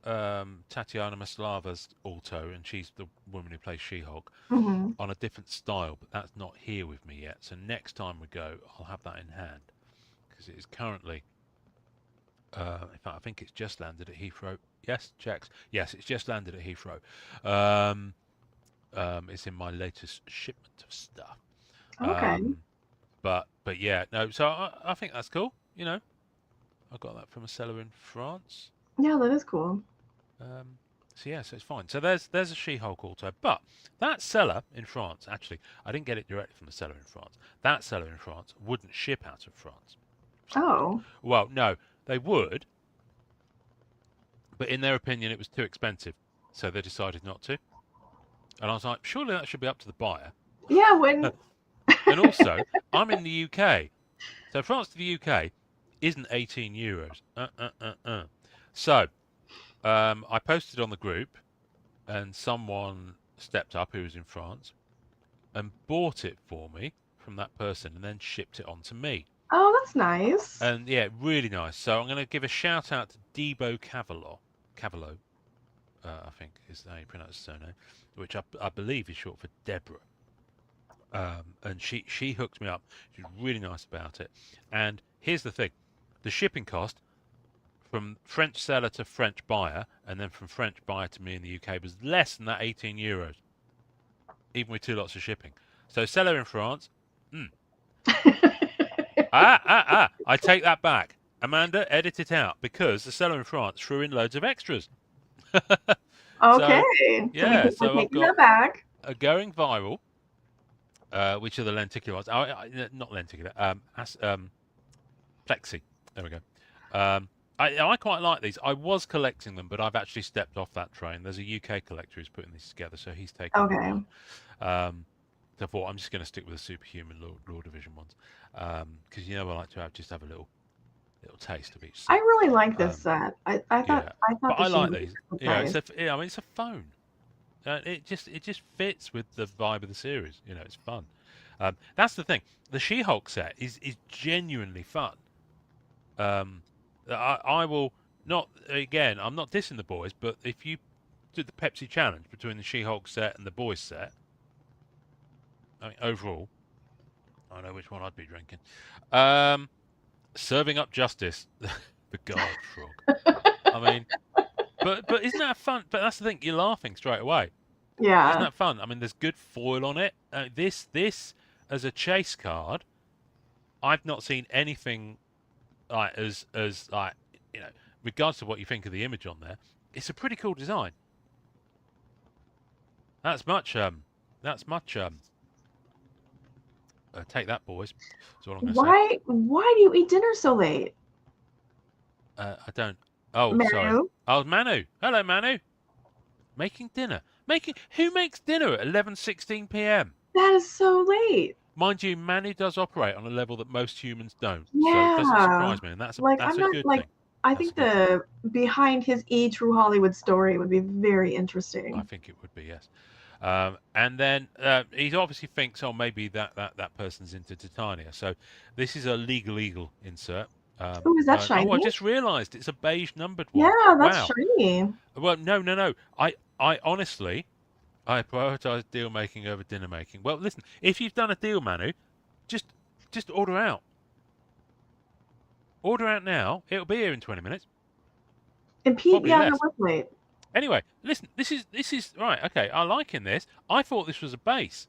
Tatiana Maslava's auto, and she's the woman who plays She-Hulk, on a different style, but that's not here with me yet. So next time we go, I'll have that in hand because it is currently. In fact, I think it's just landed at Heathrow. Yes, checks. Yes, it's just landed at Heathrow. It's in my latest shipment of stuff. Okay. But yeah, no. So I think that's cool. You know, I got that from a seller in France. Yeah, that is cool. So yeah, so it's fine. So there's a She-Hulk auto, but that seller in France, actually, I didn't get it directly from the seller in France. That seller in France wouldn't ship out of France. Oh. Well, no, they would, but in their opinion, it was too expensive, so they decided not to. And I was like, surely that should be up to the buyer. Yeah, when. And also, I'm in the UK, so France to the UK isn't €18. So. I posted on the group, and someone stepped up who was in France and bought it for me from that person and then shipped it on to me. Oh, that's nice. And yeah, really nice. So I'm going to give a shout out to Debo Cavallo, I think is how you pronounce his surname, which I believe is short for Deborah. And she hooked me up. She was really nice about it. And here's the thing: the shipping cost from French seller to French buyer, and then from French buyer to me in the UK was less than that 18 euros, even with 2 lots of shipping. So seller in France, I take that back. Amanda, edit it out because the seller in France threw in loads of extras. Okay. Yeah, We're so I've taking got that back. a going viral, which are the lenticular ones. Not lenticular, plexi. There we go. I quite like these. I was collecting them, but I've actually stepped off that train. There's a UK collector who's putting these together, so he's taking them Okay. on. So I thought I'm just going to stick with the superhuman Law Division ones, because I like to have a little taste of each set. I really like this set. I thought but the I like Ziemke these. was Yeah, nice. it's a phone. It just fits with the vibe of the series. It's fun. That's the thing. The She-Hulk set is genuinely fun. I will not, again, I'm not dissing the boys, but if you did the Pepsi challenge between the She-Hulk set and the boys set, I mean, overall, I know which one I'd be drinking. Serving up justice. For God, Frog. I mean, but isn't that fun? But that's the thing, you're laughing straight away. Yeah. Isn't that fun? I mean, there's good foil on it. This as a chase card, I've not seen anything like as like regards to what you think of the image on there. It's a pretty cool design. That's much. Take that, boys. That's what I'm going to say. Why do you eat dinner so late? I don't. Oh, Manu? sorry. Oh, Manu. Hello, Manu. Making dinner. Who makes dinner at 11:16 p.m.? That is so late. Mind you, Manu does operate on a level that most humans don't. Yeah. So it doesn't surprise me, and that's a good thing. I think the behind his True Hollywood story would be very interesting. I think it would be, yes. And then he obviously thinks, oh, maybe that person's into Titania. So this is a legal eagle insert. Oh, is that shiny? Oh, I just realised it's a beige numbered one. Yeah, that's shiny. Well, no. I honestly, I prioritise deal making over dinner making. Well, listen, if you've done a deal, Manu, just order out. Order out now. It'll be here in 20 minutes. And Pete, yeah, it was late. Anyway, listen, this is right. Okay, I'm liking this. I thought this was a base.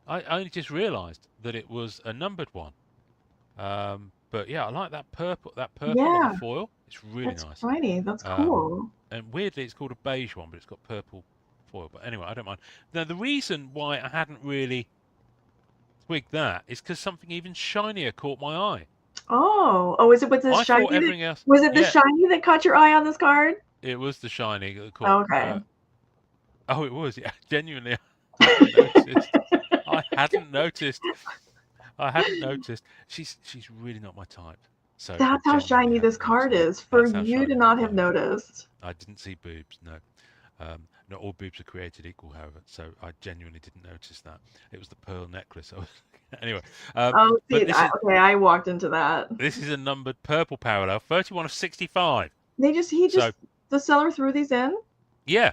I only just realised that it was a numbered one. But yeah, I like that purple on the foil. It's really nice. That's shiny. That's cool. And weirdly, it's called a beige one, but it's got purple foil. But anyway, I don't mind. Now, the reason why I hadn't really twigged that is because something even shinier caught my eye. Oh, is it with the shiny? Was it the shiny that caught your eye on this card? It was the shiny that caught. Okay. Oh, it was. Yeah, genuinely, I hadn't noticed. She's really not my type. So that's how shiny this card is. For you to not have noticed. I didn't see boobs. No. Not all boobs are created equal, however. So I genuinely didn't notice that. It was the pearl necklace. Anyway. I walked into that. This is a numbered purple parallel, 31 of 65. The seller threw these in? Yeah.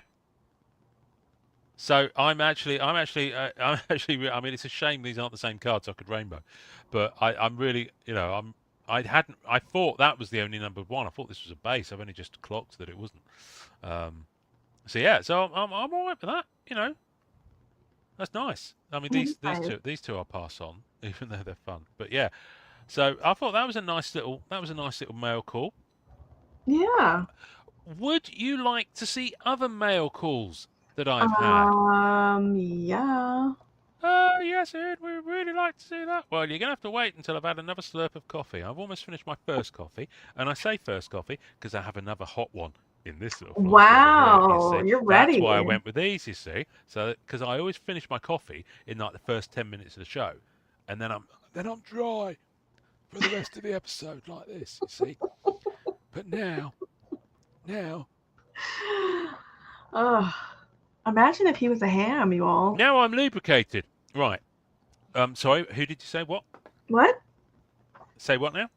So I'm actually. I mean, it's a shame these aren't the same cards. I could rainbow, but I'm really. I thought that was the only numbered one. I thought this was a base. I've only just clocked that it wasn't. So yeah. So I'm all right with that. That's nice. I mean, these two I'll pass on, even though they're fun. But yeah. So I thought that was a nice little mail call. Yeah. Would you like to see other mail calls that I've had? Yeah. Yes, Ed, we'd really like to see that. Well, you're going to have to wait until I've had another slurp of coffee. I've almost finished my first coffee, and I say first coffee because I have another hot one in this little flask. Wow, you're ready. That's why I went with these, you see. So, because I always finish my coffee in like the first 10 minutes of the show, and then I'm dry for the rest of the episode like this, you see. But now. Imagine if he was a ham, you all. Now I'm lubricated. Right. Sorry, who did you say what? What? Say what now?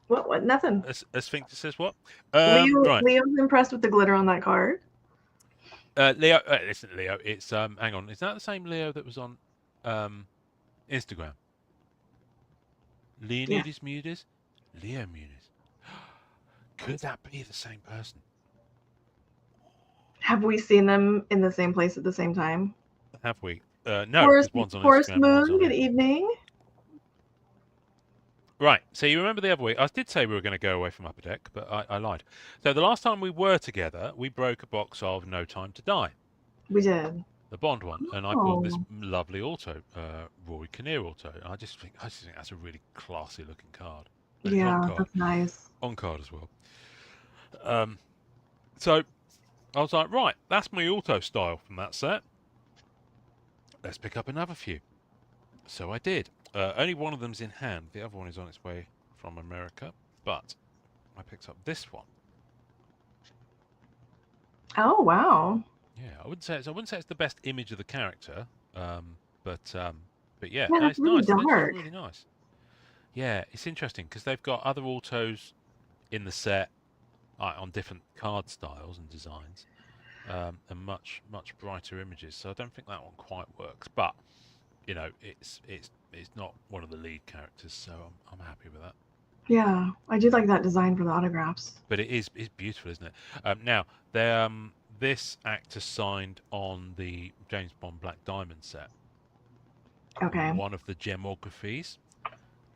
What? Nothing. A sphincter says what? Leo. Right. Leo's impressed with the glitter on that card. Leo, listen, Leo. It's hang on. Is that the same Leo that was on Instagram? Yeah. Leonidas Muniz? Leo Muniz. Could that be the same person? Have we seen them in the same place at the same time? Have we? No, because one's on Forest Instagram and one's Moon. on Good here. evening. Right. So you remember the other week? I did say we were going to go away from Upper Deck, but I lied. So the last time we were together, we broke a box of No Time to Die, We did. the Bond one, and I bought this Oh. lovely auto, Rory Kinnear auto. I just think that's a really classy looking card. And it's on Yeah, card, that's nice. on card as well. So I was like, right, that's my auto style from that set. Let's pick up another few. So I did. Only one of them's in hand. The other one is on its way from America, but I picked up this one. Oh wow. Yeah, I wouldn't say it's the best image of the character, but yeah, Yeah, no, that's it's really nice. It's actually dark. really nice. Yeah, it's interesting because they've got other autos in the set on different card styles and designs, and much brighter images. So I don't think that one quite works, but you know, it's not one of the lead characters, so I'm happy with that. Yeah, I do like that design for the autographs. But it's beautiful, isn't it? Now, this actor signed on the James Bond Black Diamond set. Okay. One of the gemographies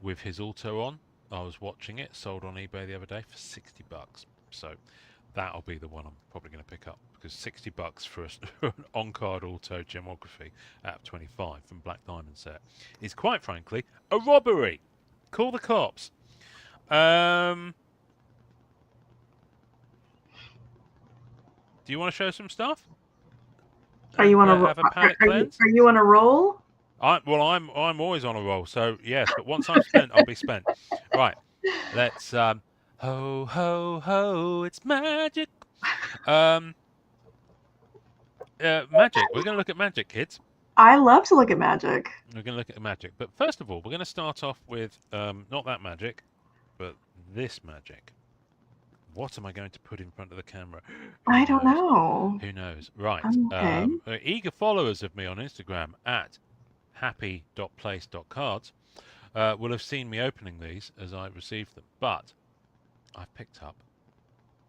with his auto on. I was watching it, sold on eBay the other day for $60. So that'll be the one I'm probably going to pick up because $60 for an on-card auto gemography at 25 from Black Diamond set is quite frankly a robbery. Call the cops. Do you want to show some stuff? Are you on a have a palate cleanse? are you on a roll? I'm always on a roll, so yes. But once I'm spent, I'll be spent. Right. Let's ho ho ho. It's magic. Magic. We're going to look at magic, kids. I love to look at magic. We're going to look at magic, but first of all, we're going to start off with not that magic, but this magic. What am I going to put in front of the camera? I don't know. Who knows? Right. Okay. Eager followers of me on Instagram at happy.place.cards will have seen me opening these as I received them. But I've picked up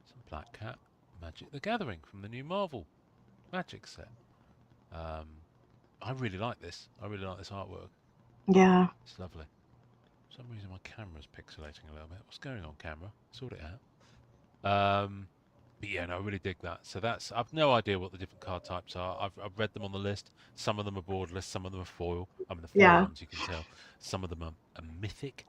some Black Cat Magic the Gathering from the new Marvel Magic set. I really like this. I really like this artwork. Yeah. It's lovely. For some reason my camera's pixelating a little bit. What's going on, camera? Sort it out. But yeah, no, I really dig that. So I've no idea what the different card types are. I've read them on the list. Some of them are borderless, some of them are foil. I mean, the foil ones you can tell. Some of them are mythic.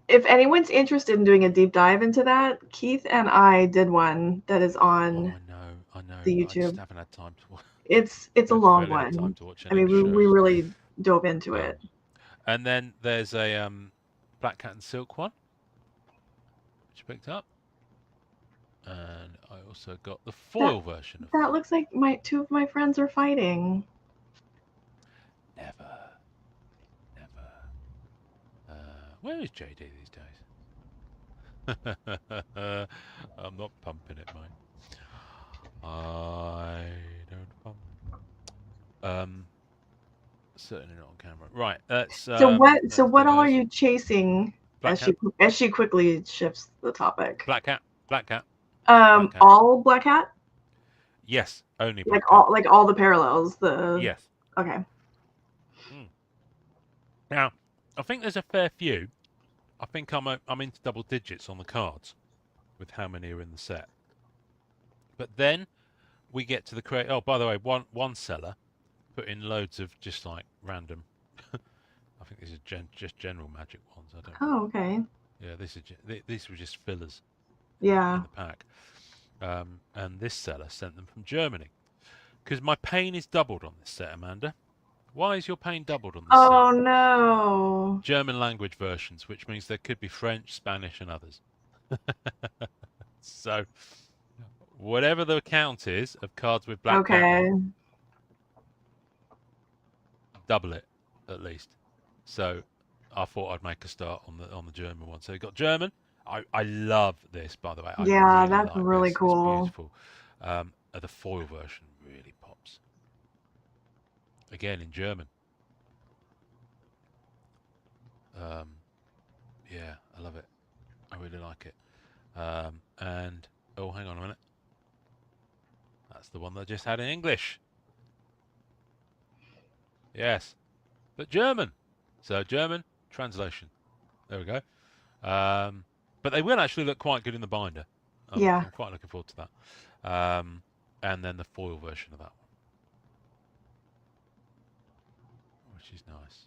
If anyone's interested in doing a deep dive into that, Keith and I did one that is on I know. the I just YouTube. haven't had time to watch. It's a long Barely had time one. to watch I mean, we really dove into it. And then there's a Black Cat and Silk one, which I picked up. And I also got the foil version of that. Looks like two of my friends are fighting. Never. Where is JD these days? I'm not pumping it, mate. I don't pump. Certainly not on camera. Right. That's so what all are you chasing as she quickly shifts the topic? Black Cat. All Black Cat? Yes, only Black Cat. Like all the parallels. Yes. Okay. Now, I think there's a fair few. I think I'm into double digits on the cards with how many are in the set. But then we get to the create. Oh, by the way, one seller put in loads of just like random. I think these are just general magic ones. I don't. Oh, okay. Yeah, these were just fillers. Yeah. In the pack. And this seller sent them from Germany because my pain is doubled on this set, Amanda. Why is your pain doubled on this set? Oh no! German language versions, which means there could be French, Spanish, and others. So, whatever the count is of cards with Black Cat on, double it. at least. So I thought I'd make a start on the German one. So you got German. I love this, by the way. I Yeah, really that's like really this. It's cool. beautiful. The foil version really pops. Again in German. Um, yeah, I love it. I really like it. And oh, hang on a minute. That's the one that I just had in English. Yes, but German. So German translation. There we go. But they will actually look quite good in the binder. Yeah. I'm quite looking forward to that. And then the foil version of that one, which is nice.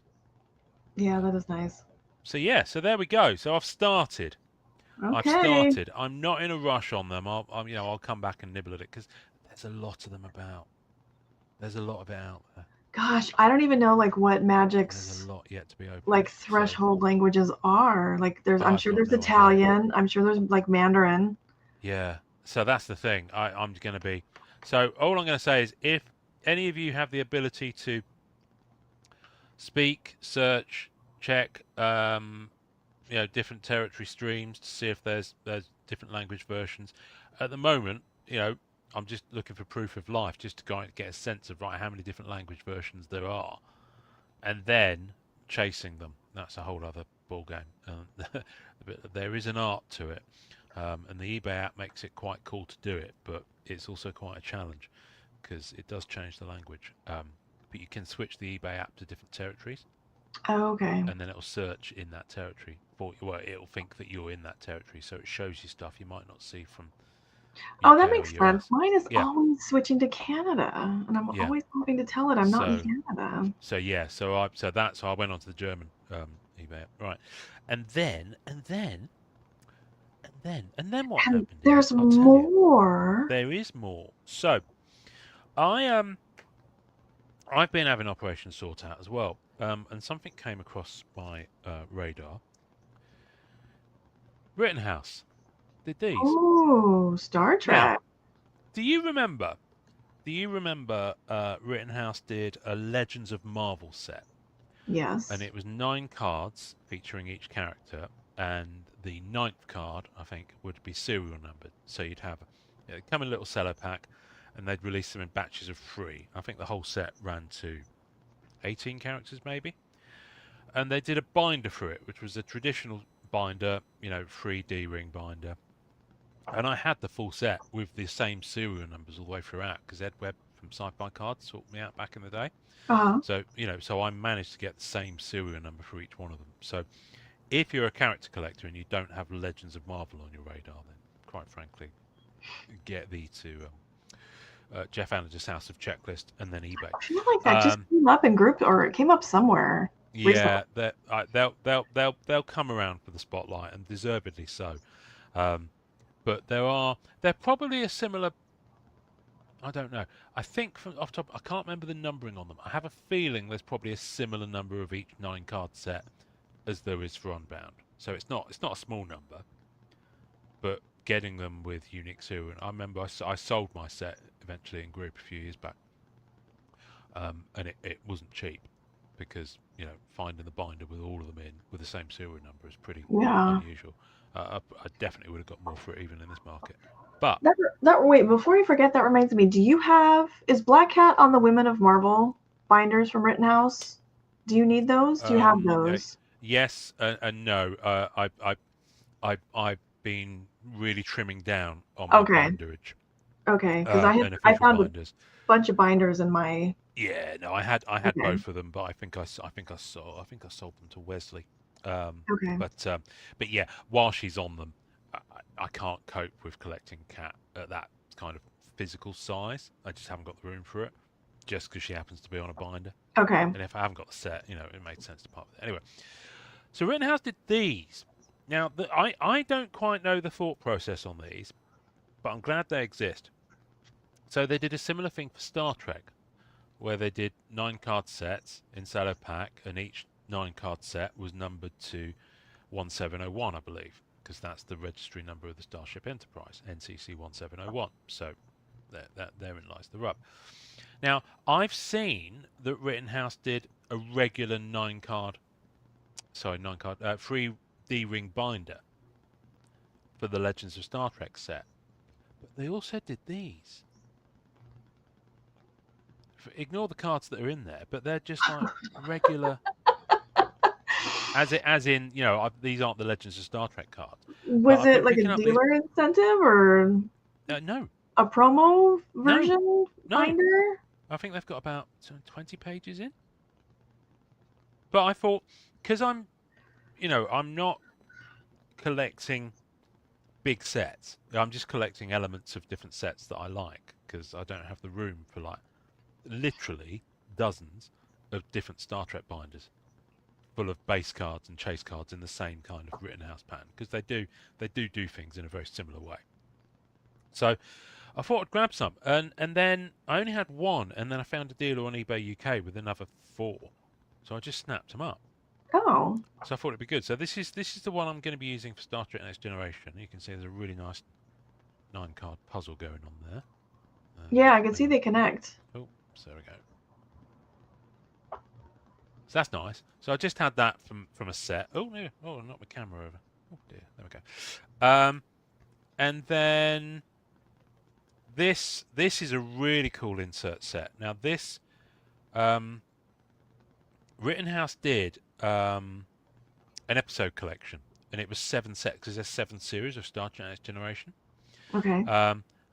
Yeah, that is nice. So yeah, so there we go. So I've started. I've Okay. started. I'm not in a rush on them. I'll come back and nibble at it because there's a lot of them about. There's a lot of it out there. Gosh, I don't even know like what There's Magic's a lot yet to be opened. like So threshold languages are. Like I'm I've sure got there's no idea. Italian. I'm sure there's like Mandarin. Yeah. So that's the thing. I'm going to be. So all I'm going to say is, if any of you have the ability to speak, search, check, different territory streams to see if there's different language versions. At the moment, I'm just looking for proof of life, just to go and get a sense of how many different language versions there are, and then chasing them. That's a whole other ball game. There is an art to it, and the eBay app makes it quite cool to do it, but it's also quite a challenge because it does change the language. But you can switch the eBay app to different territories, Oh, okay. and then it'll search in that territory for you. Well, it'll think that you're in that territory, so it shows you stuff you might not see from Oh, UK that or makes sense. US. Mine is Yeah, always switching to Canada, and I'm yeah. always having to tell it I'm not in So, Canada. so I went on to the German eBay app, right, and then what And happened is, there's I'll tell you, more. there is more. So I've been having Operation Sort Out as well, and something came across my radar. Rittenhouse did these. Oh, Star Now, Trek. do you remember? Do you remember Rittenhouse did a Legends of Marvel set? And Yes. it was 9 cards featuring each character, and the ninth card, I think, would be serial numbered. So you'd have it'd come in a little cello pack, and they'd release them in batches of 3. I think the whole set ran to 18 characters, maybe. And they did a binder for it, which was a traditional binder, 3D ring binder. And I had the full set with the same serial numbers all the way throughout, because Ed Webb from Sci-Fi Cards sorted me out back in the day. Uh-huh. So I managed to get the same serial number for each one of them. So if you're a character collector and you don't have Legends of Marvel on your radar, then quite frankly, get thee to Jeff Allen's House of Checklist and then eBay. I feel like that just came up in group, or it came up somewhere recently. Yeah, they'll come around for the spotlight, and deservedly so. But they're probably a similar. I don't know. I think from off top, I can't remember the numbering on them. I have a feeling there's probably a similar number of each 9-card set as there is for Unbound. So it's not a small number, but getting them with unique serial. I remember I sold my set eventually in group a few years back, and it wasn't cheap because finding the binder with all of them in with the same serial number is pretty Yeah. unusual. I definitely would have got more for it even in this market. But Wait, before you forget, that reminds me. Is Black Cat on the Women of Marvel binders from Rittenhouse? Do you need those? Do you have those? yes and no. I've been really trimming down on my Okay. binderage. Okay, because And I official found binders. a bunch of binders in my. Yeah, no, I had Okay. both of them, but I think I sold them to Wesley. Okay. But yeah, while she's on them, I can't cope with collecting Cat at that kind of physical size. I just haven't got the room for it, just because she happens to be on a binder. Okay. And if I haven't got the set, it made sense to part with it. Anyway, so Rittenhouse did these. Now, I don't quite know the thought process on these, but I'm glad they exist. So they did a similar thing for Star Trek, where they did 9-card sets in cello pack, and each 9-card set was numbered to 1701, I believe, because that's the registry number of the Starship Enterprise, NCC 1701. So therein lies the rub. Now, I've seen that Rittenhouse did a regular 9-card, 3D ring binder for the Legends of Star Trek set. But they also did these. Ignore the cards that are in there, but they're just like regular. As in, these aren't the Legends of Star Trek cards. But Was I've it been like a picking up these. dealer incentive or No, a promo no, version no. binder? I think they've got about 20 pages in. But I thought, because I'm not collecting big sets. I'm just collecting elements of different sets that I like because I don't have the room for like literally dozens of different Star Trek binders full of base cards and chase cards in the same kind of Rittenhouse pattern because they do things in a very similar way. So I thought I'd grab some, and then I only had one, and then I found a dealer on eBay UK with another 4, so I just snapped them up. Oh. So I thought it'd be good. So this is the one I'm going to be using for Star Trek Next Generation. You can see there's a really nice 9-card puzzle going on there. Yeah, I can see they connect. Oh, so there we go. So that's nice. So I just had that from a set. Oh no! Oh, knocked my camera over. Oh dear. There we go. And then this is a really cool insert set. Now this, Rittenhouse did an episode collection, and it was 7 sets because there's 7 series of Star Trek Next Generation. Okay.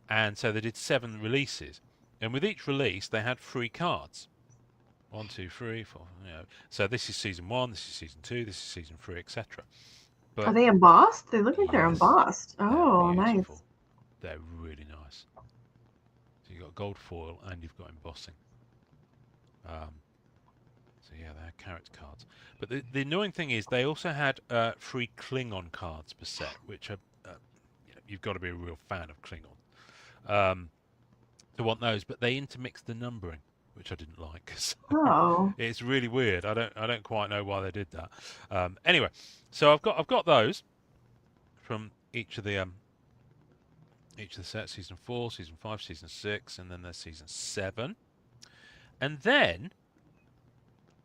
And so they did 7 releases, and with each release they had 3 cards. 1, 2, 3, 4. So this is season 1, this is season 2, this is season 3, etc. Are they embossed? They look like they're Yes, embossed. Oh, nice. They're really nice. So you've got gold foil and you've got embossing. So yeah, they're character cards. But the annoying thing is they also had 3 Klingon cards per set, which are you've got to be a real fan of Klingon to want those. But they intermixed the numbering, which I didn't like. So Oh. it's really weird. I don't quite know why they did that. Anyway, so I've got those from each of the sets: season 4, season 5, season 6, and then there's season 7. And then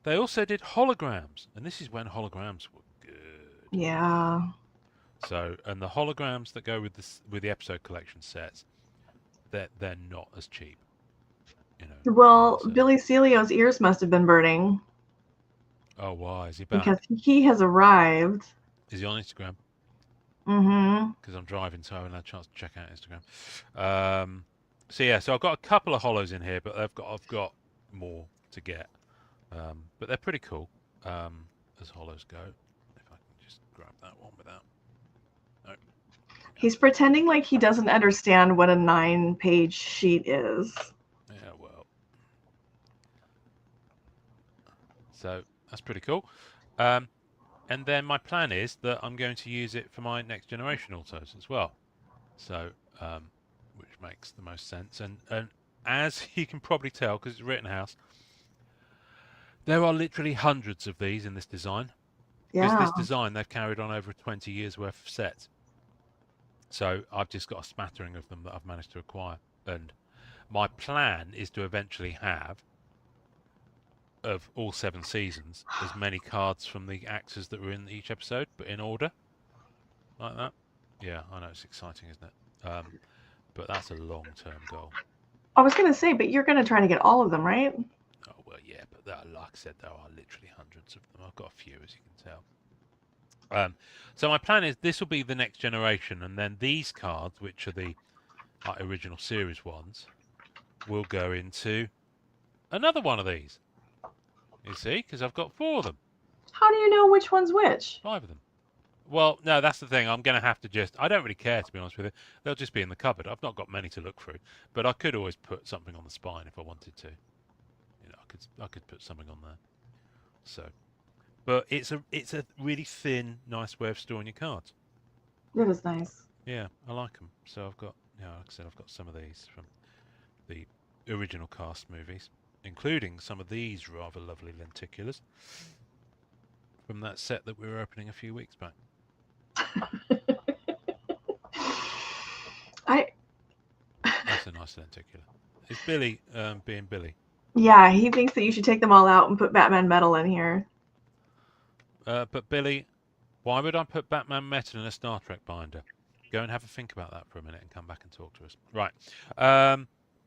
they also did holograms, and this is when holograms were good. Yeah. So, and the holograms that go with the episode collection sets, they're not as cheap. Well, Billy Celio's ears must have been burning. Oh, why is he back? Because he has arrived. Is he on Instagram? Mm-hmm. Because I'm driving, so I haven't had a chance to check out Instagram. So yeah, so I've got a couple of hollows in here, but I've got more to get. But they're pretty cool as hollows go. If I can just grab that one without. No. He's pretending like he doesn't understand what a 9-page sheet is. Yeah, well. So that's pretty cool. And then my plan is that I'm going to use it for my Next Generation autos as well. So, which makes the most sense. And as you can probably tell, because it's Rittenhouse, there are literally hundreds of these in this design. Because this design they've carried on over 20 years worth of sets. So I've just got a smattering of them that I've managed to acquire. And my plan is to eventually have, of all 7 seasons, as many cards from the actors that were in each episode, but in order. Like that. Yeah, I know, it's exciting, isn't it? But that's a long-term goal. I was going to say, but you're going to try to get all of them, right? Oh, well, yeah, but like I said, there are literally hundreds of them. I've got a few, as you can tell. So my plan is this will be the Next Generation, and then these cards, which are the original series ones, will go into another one of these. You see, because I've got 4 of them. How do you know which one's which? 5 of them. Well, no, that's the thing. I'm going to have to I don't really care, to be honest with you. They'll just be in the cupboard. I've not got many to look through, but I could always put something on the spine if I wanted to. I could put something on there. So, but it's a really thin, nice way of storing your cards. It is nice. Yeah, I like them. So I've got, like I said, I've got some of these from the original cast movies, including some of these rather lovely lenticulars from that set that we were opening a few weeks back. That's a nice lenticular. It's Billy being Billy. Yeah, he thinks that you should take them all out and put Batman Metal in here. But Billy, why would I put Batman Metal in a Star Trek binder? Go and have a think about that for a minute and come back and talk to us. Right.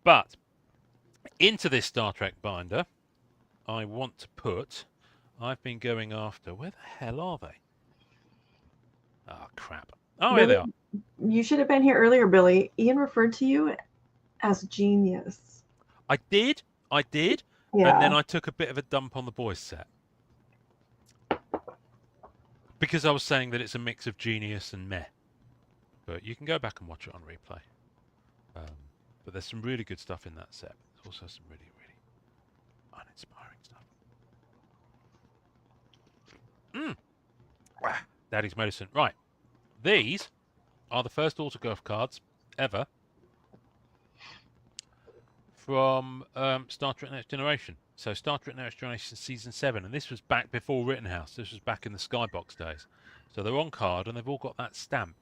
But into this Star Trek binder, I want to put. I've been going after. Where the hell are they? Oh, crap. Oh, here they Billy, are. you should have been here earlier, Billy. Ian referred to you as genius. I did. And then Yeah. I took a bit of a dump on the boys set. Because I was saying that it's a mix of genius and meh. But you can go back and watch it on replay. But there's some really good stuff in that set. There's also some really, really uninspiring stuff. Daddy's medicine. Right. These are the first autograph cards ever from Star Trek Next Generation. So Star Trek Next Generation Season 7. And this was back before Rittenhouse. This was back in the Skybox days. So they're on card and they've all got that stamp.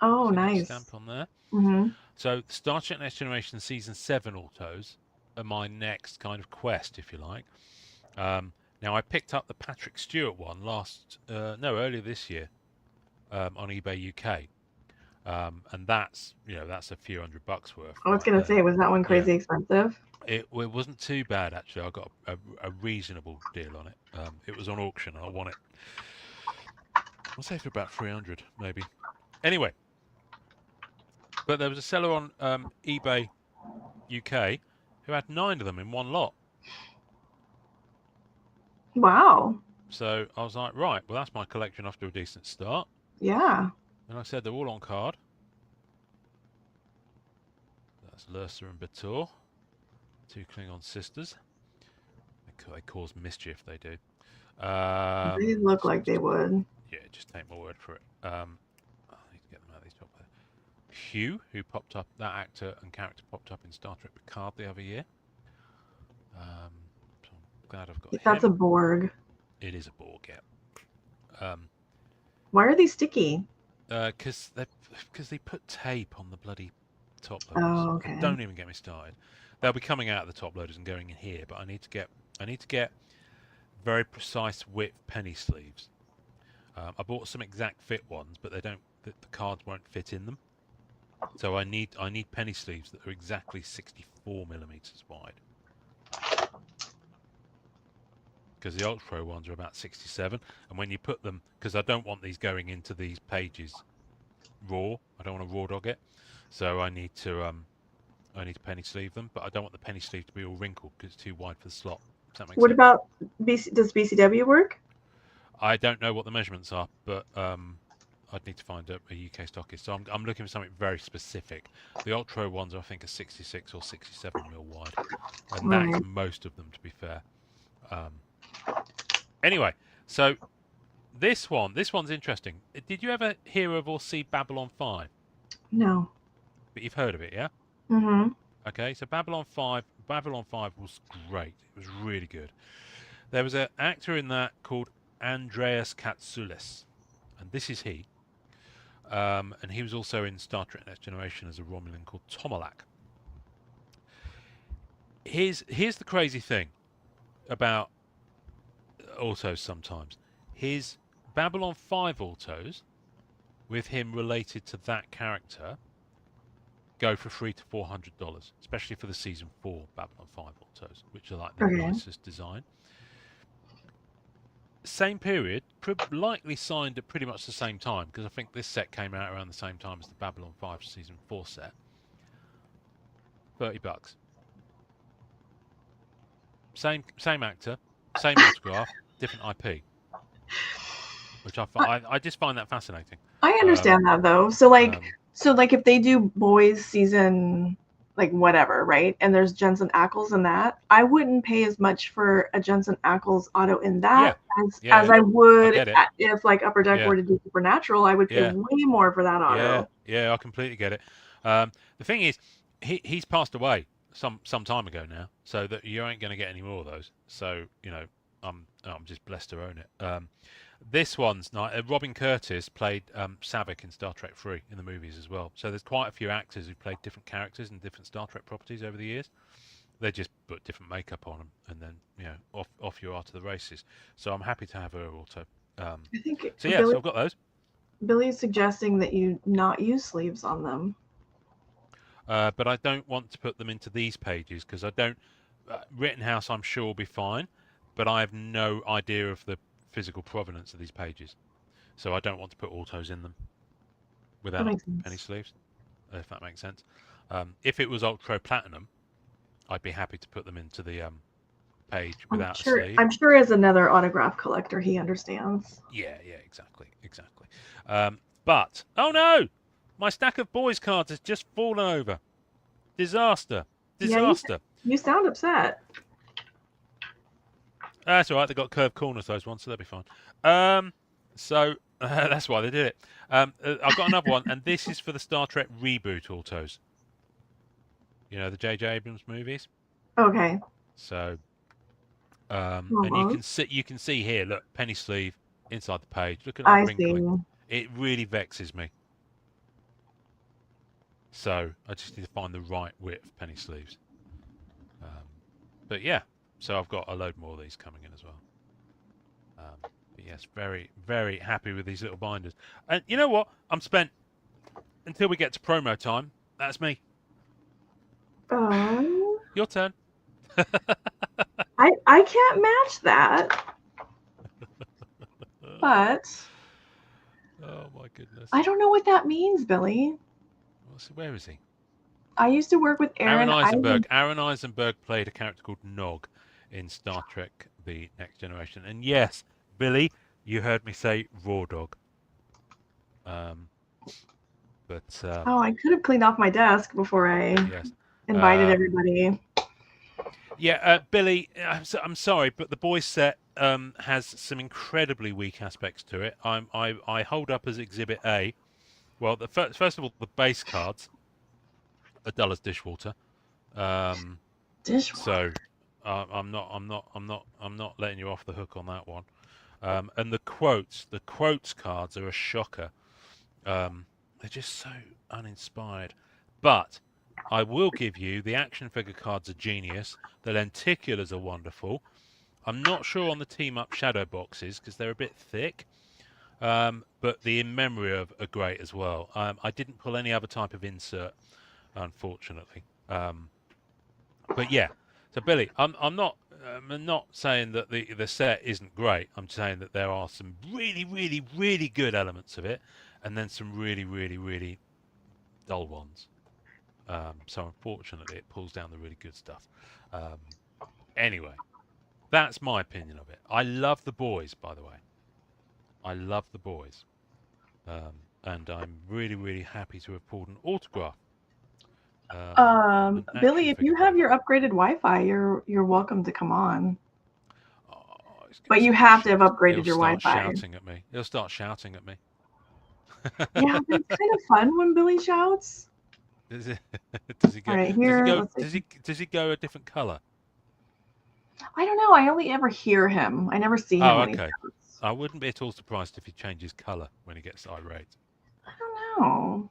Oh, See nice. that stamp on there? Mm-hmm. So Star Trek Next Generation Season 7 autos are my next kind of quest, if you like. Now, I picked up the Patrick Stewart one earlier this year on eBay UK. And that's a few $100 worth. I was going to say, was that one crazy expensive? It wasn't too bad, actually. I got a reasonable deal on it. It was on auction. I won it. I'll say for about 300, maybe. Anyway. But there was a seller on eBay UK who had 9 of them in one lot. Wow. So I was like, right, well, that's my collection off to a decent start. Yeah. And I said they're all on card. That's Lursa and Bator, 2 Klingon sisters. They cause mischief, they do. They look like they would. Yeah, just take my word for it. I need to get them out of these top there. Hugh, who popped up, that actor and character popped up in Star Trek Picard the other year. So I'm glad I've got That's him. a Borg. It is a Borg, yeah. Why are they sticky? Because they put tape on the bloody top loaders. Oh, okay. Don't even get me started. They'll be coming out of the top loaders and going in here, but I need to get very precise width penny sleeves. I bought some exact fit ones, but the cards won't fit in them. So I need penny sleeves that are exactly 64 millimeters wide. Because the Ultra Pro ones are about 67, and when you put them, because I don't want these going into these pages raw. I don't want to raw dog it, so I need to penny sleeve them, but I don't want the penny sleeve to be all wrinkled because it's too wide for the slot. Does that make sense? What about does BCW work? I don't know what the measurements are, but I'd need to find a UK stockist. So I'm looking for something very specific. The Ultra ones I think are 66 or 67 mil wide, and that's most of them, to be fair. Anyway, so this one's interesting. Did you ever hear of or see Babylon 5? No. But you've heard of it, yeah? Mm-hmm. Okay, so Babylon 5 was great. It was really good. There was an actor in that called Andreas Katsoulis, and this is he. And he was also in Star Trek Next Generation as a Romulan called Tomalak. Here's the crazy thing about autos sometimes. His Babylon 5 autos, with him related to that character, go for $300 to $400, especially for the Season 4 Babylon 5 autos, which are like the nicest design. Same period, likely signed at pretty much the same time, because I think this set came out around the same time as the Babylon 5 Season 4 set. $30. Same actor, same autograph, different IP. Which I just find that fascinating. I understand that though. So like if they do boys season like whatever, right? And there's Jensen Ackles in that, I wouldn't pay as much for a Jensen Ackles auto in that as I would if like Upper Deck were to do Supernatural. I would pay way more for that auto. Yeah, I completely get it. The thing is, he's passed away some time ago now, so that you ain't going to get any more of those. So I'm just blessed to own it. This one's not. Robin Curtis played Savick in Star Trek 3 in the movies as well. So there's quite a few actors who played different characters in different Star Trek properties over the years. They just put different makeup on them, and then off you are to the races. So I'm happy to have her auto. I think So yeah, so I've got those. Billy's suggesting that you not use sleeves on them. But I don't want to put them into these pages because I don't. Rittenhouse, I'm sure, will be fine, but I have no idea of the physical provenance of these pages, so I don't want to put autos in them That without makes sense. penny sleeves, if that makes sense. If it was ultra platinum, I'd be happy to put them into the page without a sleeve. I'm sure as another autograph collector, he understands. Yeah, exactly. But oh no, my stack of boys cards has just fallen over. Disaster. Yeah, you sound upset. That's all right. They got curved corners, those ones, so they'll be fine. So that's why they did it. I've got another one, and this is for the Star Trek reboot autos. You know, the J.J. Abrams movies. Okay. So, and you can see here. Look, penny sleeve inside the page. Look at that wrinkling. It really vexes me. So I just need to find the right width penny sleeves. But yeah, so I've got a load more of these coming in as well. But yes, very, very happy with these little binders. And you know what? I'm spent until we get to promo time. That's me. Your turn. I can't match that. But oh my goodness. I don't know what that means, Billy. Where is he? I used to work with Aaron Eisenberg. Aaron Eisenberg played a character called Nog in Star Trek The Next Generation. And yes, Billy, you heard me say raw dog. I could have cleaned off my desk before I invited everybody. Yeah, Billy, I'm sorry, but the boys set has some incredibly weak aspects to it. I hold up as Exhibit A. Well, first of all, the base cards are dull as dishwater. Dishwater. So I'm not letting you off the hook on that one. And the quotes cards are a shocker. They're just so uninspired. But I will give you the action figure cards are genius. The lenticulars are wonderful. I'm not sure on the team up shadow boxes because they're a bit thick. But the in memory of are great as well. I didn't pull any other type of insert, unfortunately. But yeah, so Billy, I'm not saying that the set isn't great. I'm saying that there are some really, really, really good elements of it, and then some really, really, really dull ones. So unfortunately, it pulls down the really good stuff. Anyway, that's my opinion of it. I love the boys, by the way. I love the boys, and I'm really, really happy to have pulled an autograph. Billy, if you have your upgraded Wi-Fi, you're welcome to come on. But you have to have upgraded your Wi-Fi. He'll start shouting at me. Yeah, but it's kind of fun when Billy shouts. Does he go? All right, here, does he go a different color? I don't know. I only ever hear him. I never see him. Oh, okay. I wouldn't be at all surprised if he changes color when he gets irate. I don't know.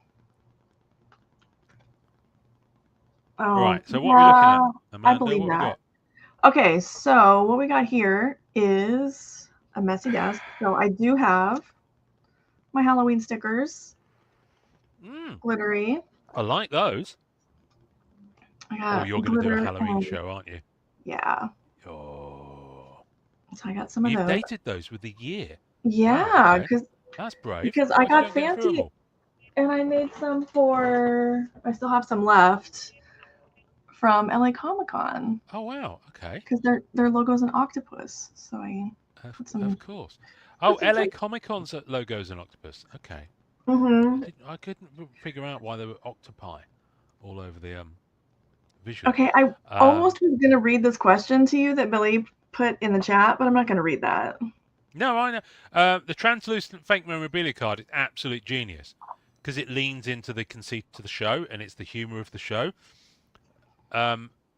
Oh, right. So what are we looking at, Amanda? I believe that. Okay, so what we got here is a messy desk. So I do have my Halloween stickers. Glittery. I like those. You're going to do a Halloween show, aren't you? Yeah. Oh. So I got some of those. You've dated those with the year. Yeah, because that's brave. Because I got fancy, and I made some for. I still have some left from LA Comic-Con. Oh wow! Okay. Because their logo's an octopus, so I. Of course. Oh, LA Comic-Con's logo's an octopus. Okay. I couldn't figure out why there were octopi all over the visual. Okay, I almost was going to read this question to you that Billy put in the chat, but I'm not going to read that. No, I know. The translucent fake memorabilia card is absolute genius because it leans into the conceit to the show and it's the humor of the show.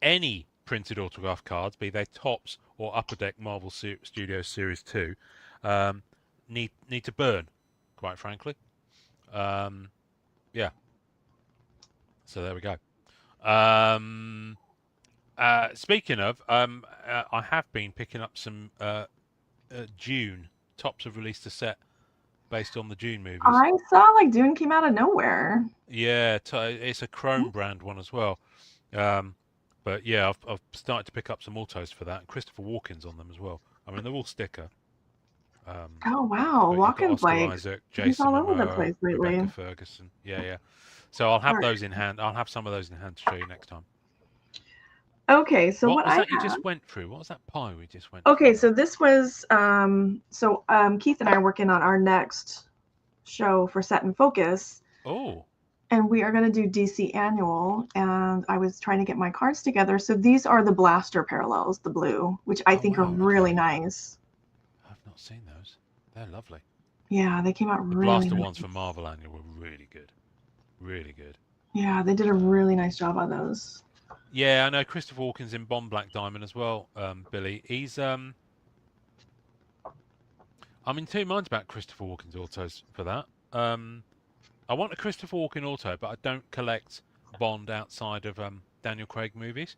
Any printed autograph cards, be they Topps or Upper Deck Marvel Studios Series 2, need to burn, quite frankly. Yeah. So there we go. Speaking of, I have been picking up some Dune. Tops have released a set based on the Dune movies. I saw like Dune came out of nowhere. Yeah, it's a Chrome brand one as well. Um, but yeah, I've started to pick up some autos for that, and Christopher Walken's on them as well. I mean, they're all sticker. Oh wow, But you've got Walken's Oscar like Isaac, he's Jason all over the Momoa, place lately. Rebecca Ferguson. Yeah, yeah. So I'll All have right. those in hand. I'll have some of those in hand to show you next time. Okay, so What what was I that you have. just went through? What was that pie we just went Okay, through so there? this was Keith and I are working on our next show for Set and Focus, Oh, and we are going to do DC Annual. And I was trying to get my cards together. So these are the Blaster parallels, the blue, which I oh think are wow, really okay. nice. I've not seen those. They're lovely. Yeah, they came out The really Blaster ones nice. from Marvel Annual were really good. Really good. Yeah, they did a Um, really nice job on those. yeah, I know Christopher Walken's in Bond Black Diamond as well, Billy. He's I'm in two minds about Christopher Walken's autos for that. I want a Christopher Walken auto, but I don't collect Bond outside of Daniel Craig movies.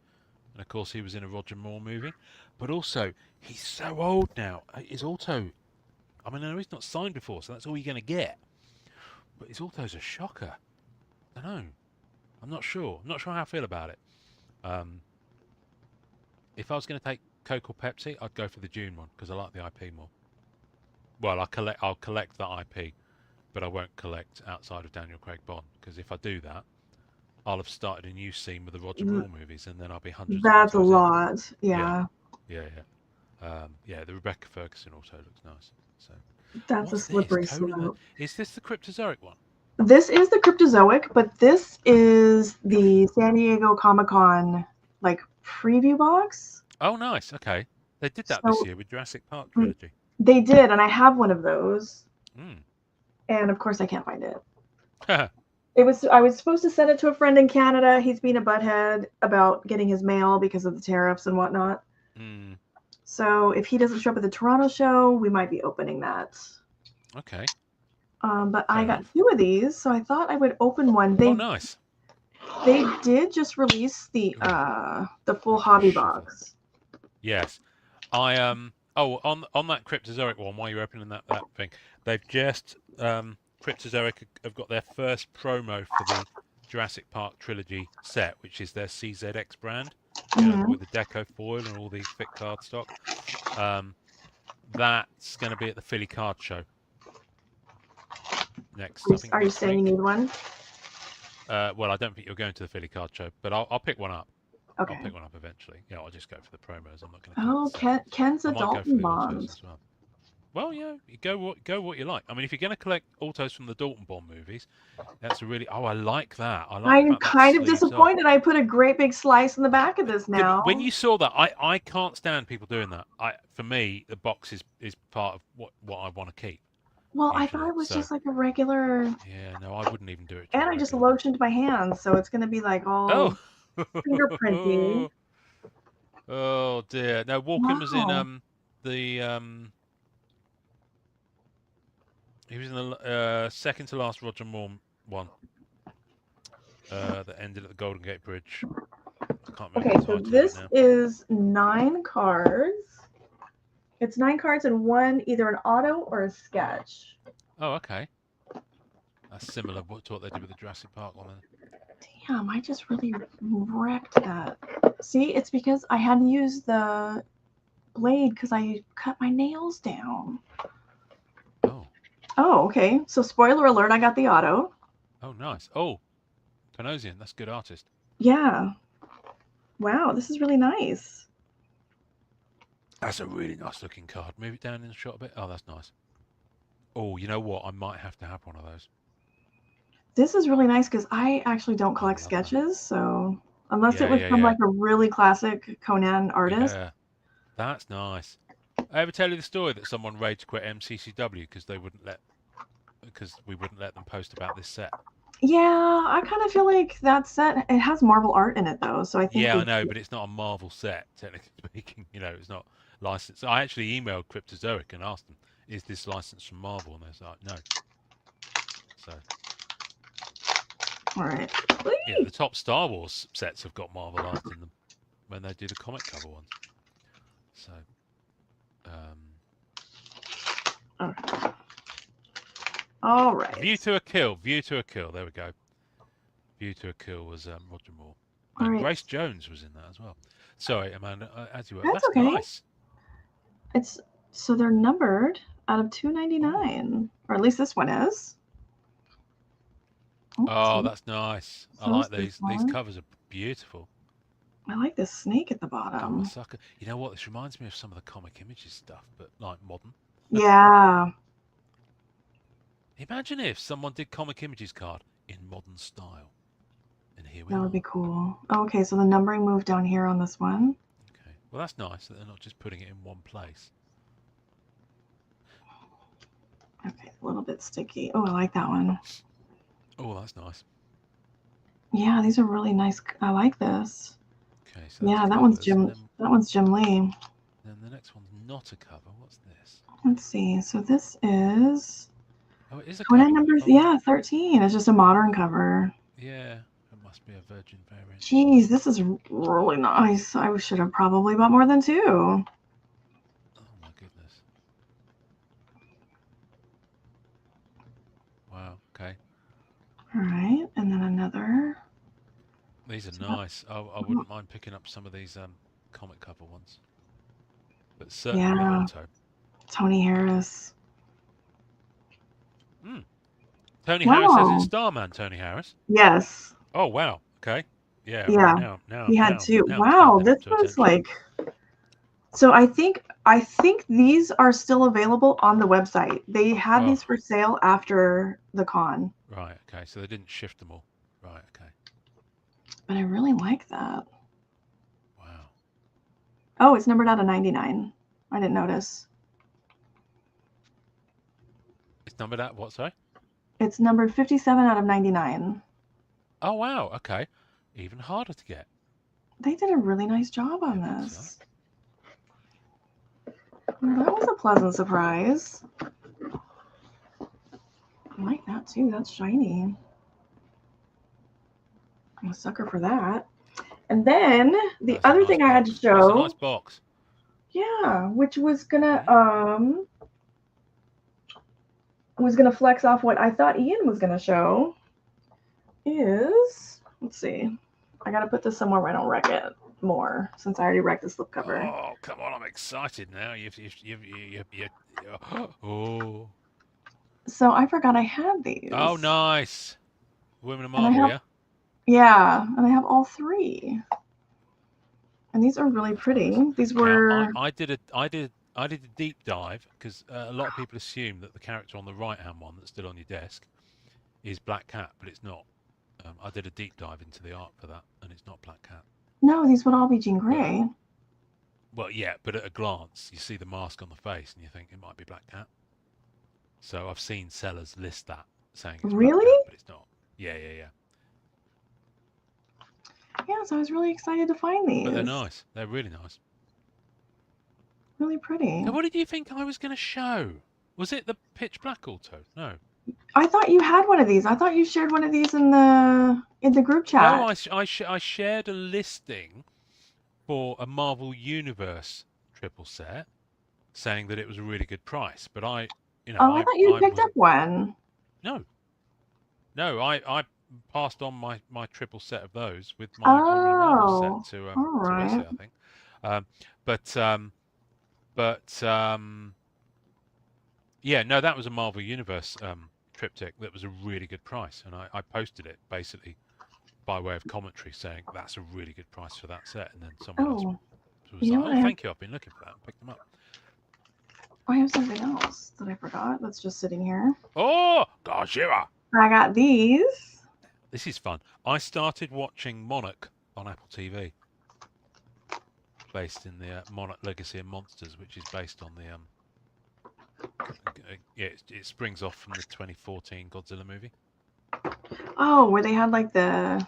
And of course, he was in a Roger Moore movie. But also, he's so old now. His auto, I mean, I know he's not signed before, so that's all you're going to get. But his auto's a shocker. I don't know. I'm not sure. I'm not sure how I feel about it. Um, if I was going to take Coke or Pepsi, I'd go for the Dune one because I like the IP more. Well, I'll collect that IP, but I won't collect outside of Daniel Craig Bond because if I do that, I'll have started a new scene with the Roger Mm, Moore movies, and then I'll be hundreds of that's a autos in. lot. Yeah, Yeah, yeah, yeah. Yeah, the Rebecca Ferguson auto looks nice. So, that's a what's this? slippery Conan the. slope. Is this the Cryptozoic one? This is the Cryptozoic, but this is the San Diego Comic Con like preview box. Oh, nice. Okay, they did that this So year with Jurassic Park mm, trilogy. they did, and I have one of those, Mm. and of course I can't find it. I was supposed to send it to a friend in Canada. He's being a butthead about getting his mail because of the tariffs and whatnot. mm. So if he doesn't show up at the Toronto show, we might be opening that. Okay, But I fair got enough. two of these, so I thought I would open one. Oh, nice. They did just release Ooh, the full make you hobby shiver. box. Yes, I Oh, on that Cryptozoic one, while you're opening that thing, they've just Cryptozoic have got their first promo for the Jurassic Park trilogy set, which is their CZX brand. You know, Mm-hmm. with the deco foil and all the thick cardstock. That's going to be at the Philly Card Show next. I think Are you next saying you week. need one? Well, I don't think you're going to the Philly Card Show, but I'll pick one up. I'll Okay. pick one up eventually. Yeah, I'll just go for the promos. I'm not going to collect Oh, the set. Ken's I a might go for Dalton the autos Bond. as well. Well, yeah, you go what you like. I mean, if you're going to collect autos from the Dalton Bond movies, that's a really. Oh, I like that. I like the I'm fact that kind of sleeves off. disappointed. I put a great big slice in the back of this When now. you saw that, I can't stand people doing that. For me, the box is part of what I want to keep Well, I thought usually. it was So just like a regular, yeah, no, I wouldn't even do it to and a I just regular one. lotioned my hands, so it's gonna be like all Oh, fingerprinty. oh dear. No, Walken was in Wow. the he was in the second to last Roger Moore one that ended at the Golden Gate Bridge. I can't remember Okay, the so title of it this now. is 9 cards. It's 9 cards and one either an auto or a sketch. Oh, okay. That's similar to what they did with the Jurassic Park one. Damn, I just really wrecked that. See, it's because I had to use the blade because I cut my nails down. Oh, Oh, okay. So spoiler alert, I got the auto. oh, nice. Oh, Panosian, that's a good artist. Yeah. Wow, this is really nice. That's a really nice looking card. Move it down in the shot a bit. Oh, that's nice. Oh, you know what? I might have to have one of those. This is really nice because I actually don't I collect love that. sketches, so unless it Yeah, was yeah, from yeah. like a really classic Conan artist. Yeah, that's nice. I ever tell you the story that someone rage quit MCCW because we wouldn't let them post about this set. Yeah, I kind of feel like that set it has Marvel art in it though, so I think Yeah, I they. know, but it's not a Marvel set, technically speaking. You know, it's not licensed. I actually emailed Cryptozoic and asked them, "Is this licensed from Marvel?" And they're like, "No." So All right. yeah, the top Star Wars sets have got Marvel art in them. when they do the comic cover ones. So, Okay. All right. View to a Kill. View to a Kill. There we go. View to a Kill was Roger Moore. All And right. Grace Jones was in that as well. Sorry, Amanda, as you were. That's That's okay. nice. It's so they're numbered out of 299, or at least this one is. Oh, that's nice. I So like is this these. These one. covers are beautiful. I like this snake at the Oh, bottom. a sucker. You know what? This reminds me of some of the Comic Images stuff, but like modern. Yeah. Imagine if someone did Comic Images card in modern style. And here we That are. would be cool. Okay, so the numbering moved down here on this one. Okay. Well, that's nice that they're not just putting it in one place. Okay, a little bit sticky. Oh, I like that one. Oh, that's nice. Yeah, these are really nice. I like this. Okay, so yeah, that's that one's covers, Jim. That one's Jim Lee. Then the next one's not a cover. What's this? Let's see. So this is. Oh, it is a Conan cover. number, Oh, yeah, 13. It's just a modern cover. Yeah, it must be a Virgin variant. Jeez, this is really nice. I should have probably bought more than 2. Oh my goodness. Wow. Okay. All right, and then another. These are nice. I wouldn't mind picking up some of these comic cover ones. But certainly the auto. Tony Harris. Tony Harris as in Starman. Tony Harris. Yes. Oh wow. Okay. Yeah. Yeah. Right, now he had now, 2. now Wow, this was like. So I think these are still available on the website. They had these for sale after the con. Right. Okay. So they didn't shift them all. Right. Okay. But I really like that. Wow. Oh, it's numbered out of 99. I didn't notice. It's numbered out what? Sorry. It's numbered 57 out of 99. Oh wow. Okay. Even harder to get. They did a really nice job on this. Well, that was a pleasant surprise. I like that too. That's shiny. I'm a sucker for that. And then the other thing I had to show. That's a nice box. Yeah, which was gonna flex off what I thought Ian was gonna show. Is, let's see. I gotta put this somewhere where I don't wreck it more, since I already wrecked the slipcover. Oh, come on, I'm excited now. Oh. So I forgot I had these. Oh, nice. Women of Marvel, yeah? Yeah, and I have all 3. And these are really pretty. These were... Now, I did a deep dive, because a lot of people assume that the character on the right-hand one that's still on your desk is Black Cat, but it's not. I did a deep dive into the art for that, and it's not Black Cat. No, these would all be Jean Grey. Well, yeah, but at a glance, you see the mask on the face, and you think it might be Black Cat. So I've seen sellers list that, saying it's Black Cat, but it's not. Yeah. Yeah, so I was really excited to find these. But they're nice. They're really nice. Really pretty. Now, what did you think I was going to show? Was it the Pitch Black Auto? No. I thought you had one of these. I thought you shared one of these in the group chat. No, I shared a listing for a Marvel Universe triple set, saying that it was a really good price. But I thought you picked up one. No, I passed on my triple set of those with my Marvel set to Wesley, I think. Yeah, no, that was a Marvel Universe triptych that was a really good price, and I posted it basically by way of commentary saying that's a really good price for that set, and then someone else was like, thank you, I've been looking for that and picked them up. I have something else that I forgot that's just sitting here. Oh, Gajira! I got these. This is fun. I started watching Monarch on Apple TV, based in the Monarch Legacy of Monsters, which is based on the it springs off from the 2014 Godzilla movie. Oh, where they had like the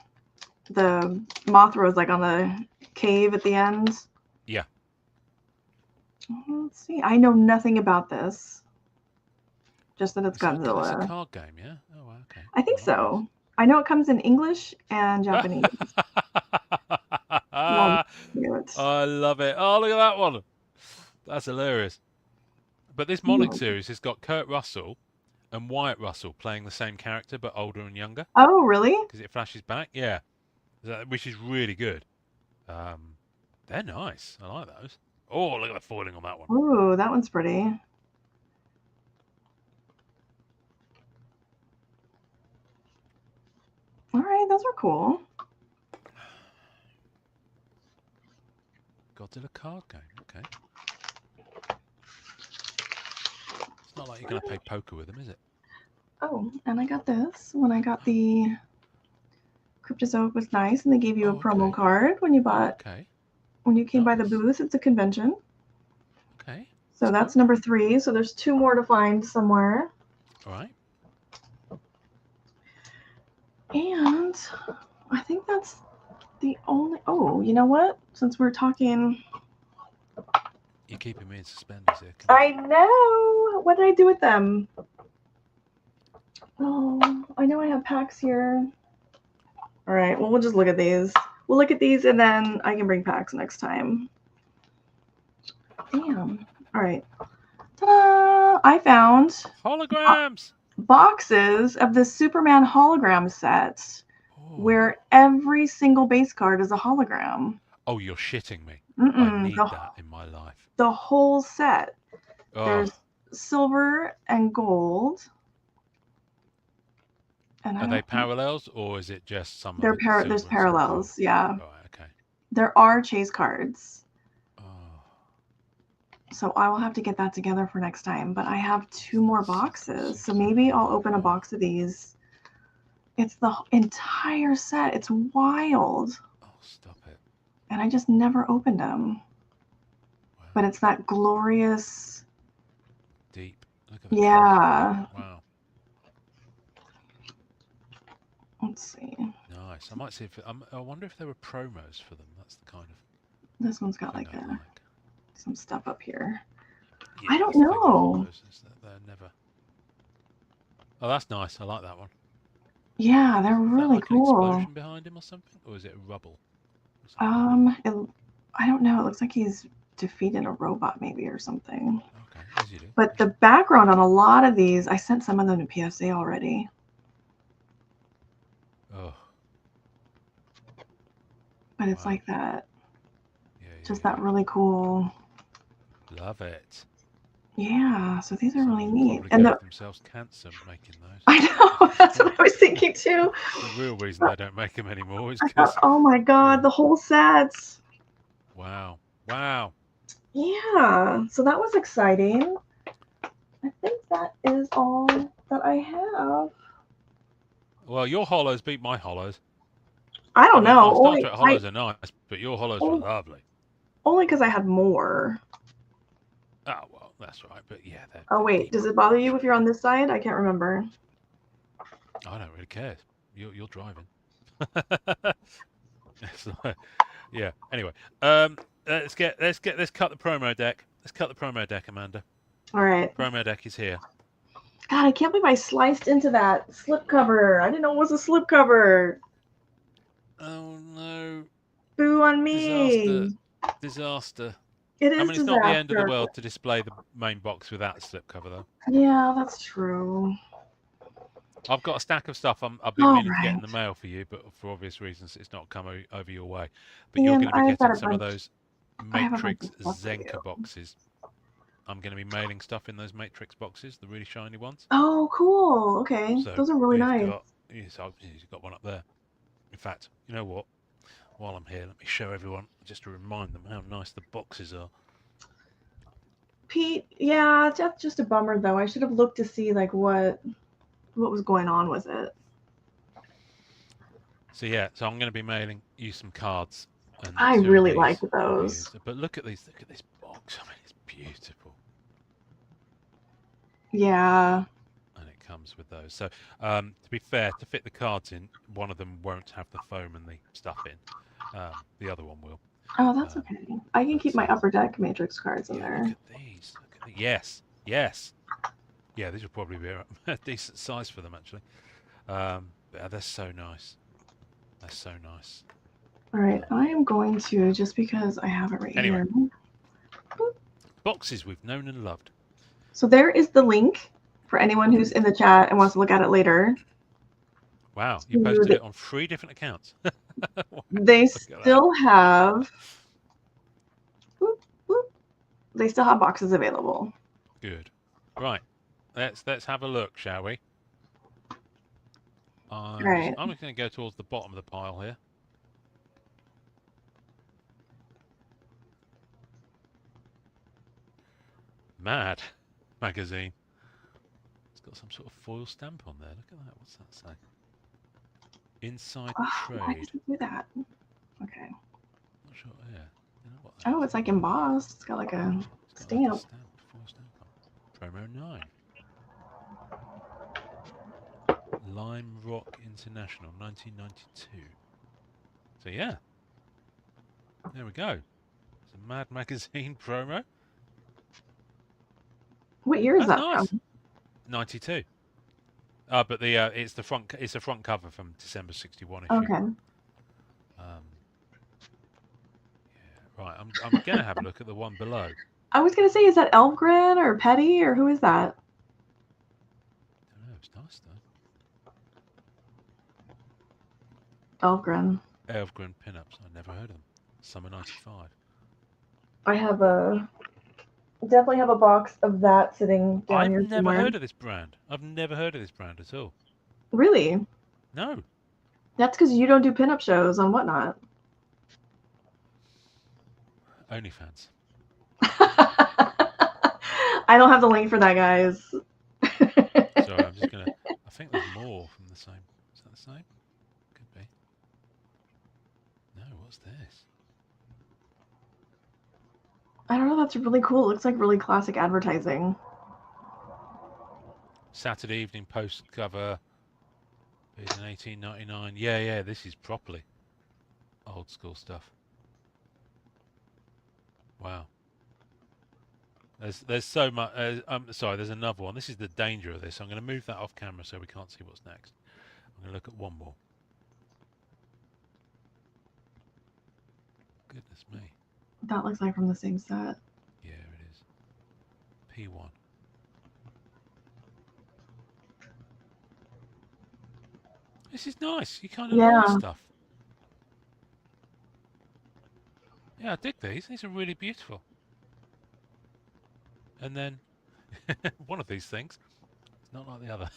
Mothra was like on the cave at the end. Yeah. Let's see. I know nothing about this. Just that it's Godzilla. It's a card game, yeah? Oh, wow, okay. I think so. I know it comes in English and Japanese. I love it. Oh, look at that one. That's hilarious. But this Monarch series has got Kurt Russell and Wyatt Russell playing the same character but older and younger. Oh, really? Because it flashes back. Yeah. Which is really good. They're nice. I like those. Oh, look at the foiling on that one. Ooh, that one's pretty. All right, those are cool. Godzilla card game. Okay. It's not like you're going to play poker with them, is it? Oh, and I got this when I got the Cryptozoic was nice, and they gave you a promo card when you bought. When you came by the booth, it's a convention. Okay. So that's number 3. So there's 2 more to find somewhere. All right. And I think that's the only. Oh, you know what? Since we're talking. You're keeping me in suspenders here. I know. What did I do with them? Oh, I know I have packs here. All right. Well, we'll just look at these. We'll look at these, and then I can bring packs next time. Damn. All right. Ta-da! I found holograms. Boxes of the Superman hologram set, where every single base card is a hologram. Oh, you're shitting me. I need that in my life. The whole set. Oh. There's silver and gold. And are they parallels, or is it just some? There's parallels, yeah. Right, okay. There are chase cards. Oh. So I will have to get that together for next time. But I have 2 more boxes, so maybe I'll open a box of these. It's the entire set. It's wild. Oh, stop it. And I just never opened them. Wow. But it's that glorious. Deep. Look at yeah. Wow. Let's see. Nice. I might see if I wonder if there were promos for them. That's the kind of. This one's got like some stuff up here. Yeah, I don't know. They're never. Oh, that's nice. I like that one. Yeah, they're really like cool. An explosion behind him or something, or is it rubble? I don't know. It looks like he's defeated a robot, maybe, or something. Okay, as you do. But the background on a lot of these, I sent some of them to PSA already. Oh. But it's like that. Just that really cool. Love it. Yeah, so these are really neat. And themselves cancer making those. I know. That's what I was thinking too. The real reason they don't make them anymore is because. Oh my God, the whole sets. Wow. Wow. Yeah. So that was exciting. I think that is all that I have. Well, your hollows beat my hollows. I don't know. Star Trek hollows are nice, but your hollows were lovely. Only because I had more. Oh, well, that's right. But yeah. Oh, wait. Does it bother you if you're on this side? I can't remember. I don't really care. You're driving. Yeah. Anyway, let's cut the promo deck. Let's cut the promo deck, Amanda. All right. Promo deck is here. God, I can't believe I sliced into that slipcover. I didn't know it was a slipcover. Oh no. Boo on me. Disaster. It is. I mean, it's not the end of the world to display the main box without a slipcover, though. Yeah, that's true. I've got a stack of stuff I've been meaning to get in the mail for you, but for obvious reasons, it's not come over your way. But you're going to be getting some of those Matrix Ziemke boxes. I'm going to be mailing stuff in those Matrix boxes, the really shiny ones. Oh, cool. Okay. So those are really nice. You've got one up there. In fact, you know what? While I'm here, let me show everyone, just to remind them how nice the boxes are. Pete, yeah, that's just a bummer, though. I should have looked to see, like, what was going on with it. So, yeah, I'm going to be mailing you some cards. And I really like those. But look at this box. I mean, it's beautiful. Yeah. And it comes with those. So, to be fair, to fit the cards in, one of them won't have the foam and the stuff in. The other one will. Oh, that's okay. I can keep my Upper Deck Matrix cards in there. Look at these. Yes. Yeah, these will probably be a decent size for them, actually. They're so nice. They're so nice. All right, I am going to, just because I have it right Anyway, here. boxes we've known and loved. So there is the link for anyone who's in the chat and wants to look at it later. Wow, you posted it on 3 different accounts. Wow, They look at that. still have. They still have boxes available. Good. Right. Let's have a look, shall we? I'm just going to go towards the bottom of the pile here. Mad magazine. It's got some sort of foil stamp on there. Look at that. What's that say? Inside trade. Why does it do that? Okay. Not sure. Yeah. You know what that Oh, is. it's like embossed. It's got like a stamp. Like a foil stamp on. Promo 9. Lime Rock International, 1992. So yeah, there we go. It's a Mad Magazine promo. What year is that nice. from? 92. But the it's the front. It's a front cover from December 61 issue. Okay. Yeah, right. I'm gonna have a look at the one below. I was gonna say, is that Elfgren or Petty or who is that? I don't know. It's nice though. Elfgren. Elfgren pinups. I never heard of them. Summer 95. I have definitely have a box of that sitting down here somewhere. I've never heard of this brand. I've never heard of this brand at all. Really? No. That's because you don't do pinup shows on Whatnot. OnlyFans. I don't have the link for that, guys. Sorry, I'm just gonna. I think there's more from the same. Is that the same? Could be. No, what's this? I don't know. That's really cool. It looks like really classic advertising. Saturday Evening Post cover. It's in 1899. Yeah. This is properly old school stuff. Wow. There's so much. Sorry, there's another one. This is the danger of this. I'm going to move that off camera so we can't see what's next. I'm going to look at one more. Goodness me. That looks like from the same set. Yeah, it is. P1. This is nice. You kind of like stuff. Yeah, I dig these. These are really beautiful. And then one of these things, it's not like the other.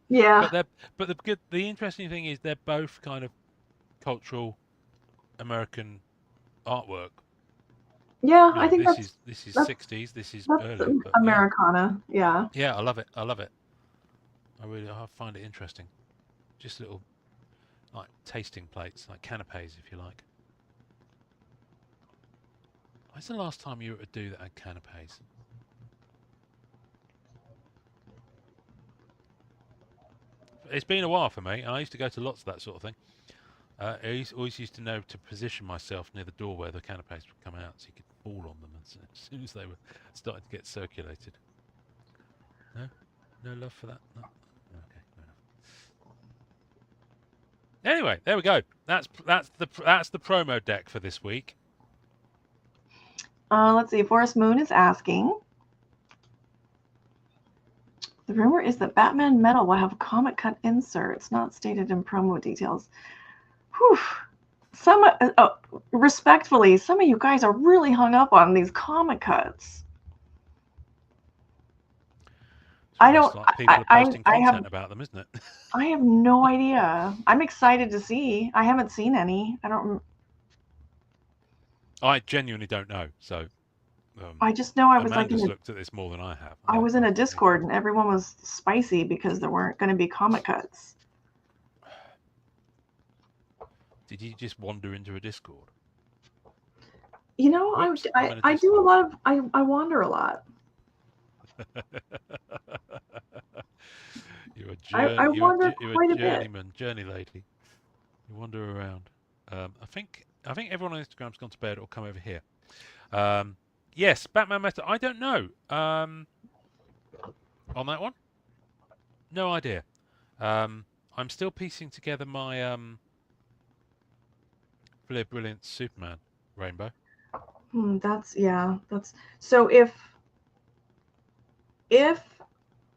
Yeah. But the interesting thing is they're both kind of cultural American artwork. Yeah, I think this is 60s. This is early. But Americana. Yeah. Yeah, I love it. I I find it interesting. Just little like tasting plates, like canapes, if you like. When's the last time you were to do that at canapes? It's been a while for me. I used to go to lots of that sort of thing. I always used to know to position myself near the door where the canapes would come out so you could fall on them as soon as they were starting to get circulated. No love for that? No? Okay, fair enough. Anyway, there we go. That's the promo deck for this week. Let's see. Forest Moon is asking. The rumor is that Batman Metal will have comic cut inserts, not stated in promo details. Whew. Respectfully, some of you guys are really hung up on these comic cuts. I don't. Like people are posting content about them, isn't it? I have no idea. I'm excited to see. I haven't seen any. I genuinely don't know. So. I just know I was Amanda's looked at this more than I have. I was in a Discord and everyone was spicy because there weren't going to be comic cuts. Did you just wander into a Discord? You know, I do a lot of I wander a lot. You're a journeyman, journey lady. You wander around. I think everyone on Instagram's gone to bed or come over here. Yes, Batman Metal. I don't know. On that one, no idea. I'm still piecing together my Flair Brilliant Superman Rainbow. That's so if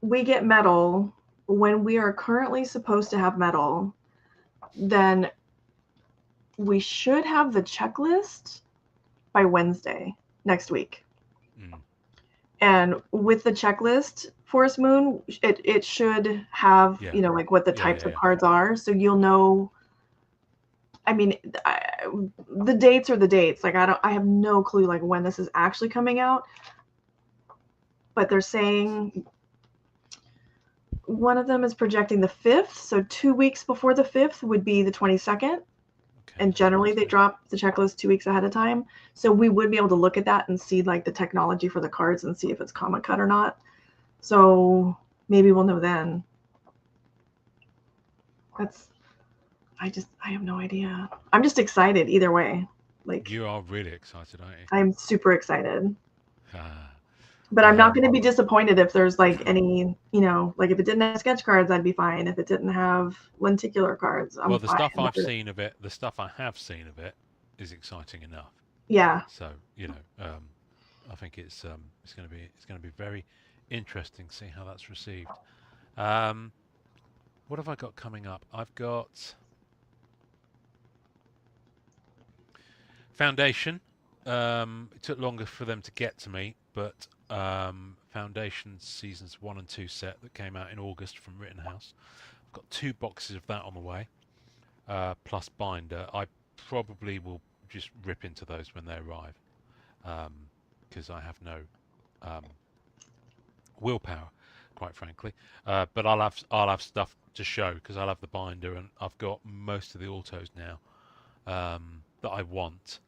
we get metal when we are currently supposed to have metal, then we should have the checklist by Wednesday next week. Mm. And with the checklist, Forest Moon, it should have, Yeah. you know, like what the Yeah, types yeah, of yeah. cards are. So you'll know. I mean, the dates are the dates. Like I have no clue like when this is actually coming out. But they're saying one of them is projecting the 5th. So 2 weeks before the 5th would be the 22nd. Okay, And so generally they Wednesday. drop the checklist 2 weeks ahead of time. So we would be able to look at that and see like the technology for the cards and see if it's comic cut or not. So maybe we'll know then. That's I have no idea. I'm just excited either way. Like You are really excited, aren't you? I'm super excited. Ah, But I'm not going to be disappointed if there's like any, you know, like if it didn't have sketch cards, I'd be fine. If it didn't have lenticular cards, I'm well, the fine. stuff I've seen of it, the stuff I have seen of it, is exciting enough. Yeah. So I think it's going to be very interesting to see how that's received. Um, what have I got coming up? I've got Foundation. It took longer for them to get to me, but Foundation seasons 1 and 2 set that came out in August from Rittenhouse. I've got 2 boxes of that on the way, plus binder. I probably will just rip into those when they arrive, because I have no willpower, quite frankly. But I'll have stuff to show because I'll have the binder and I've got most of the autos now that I want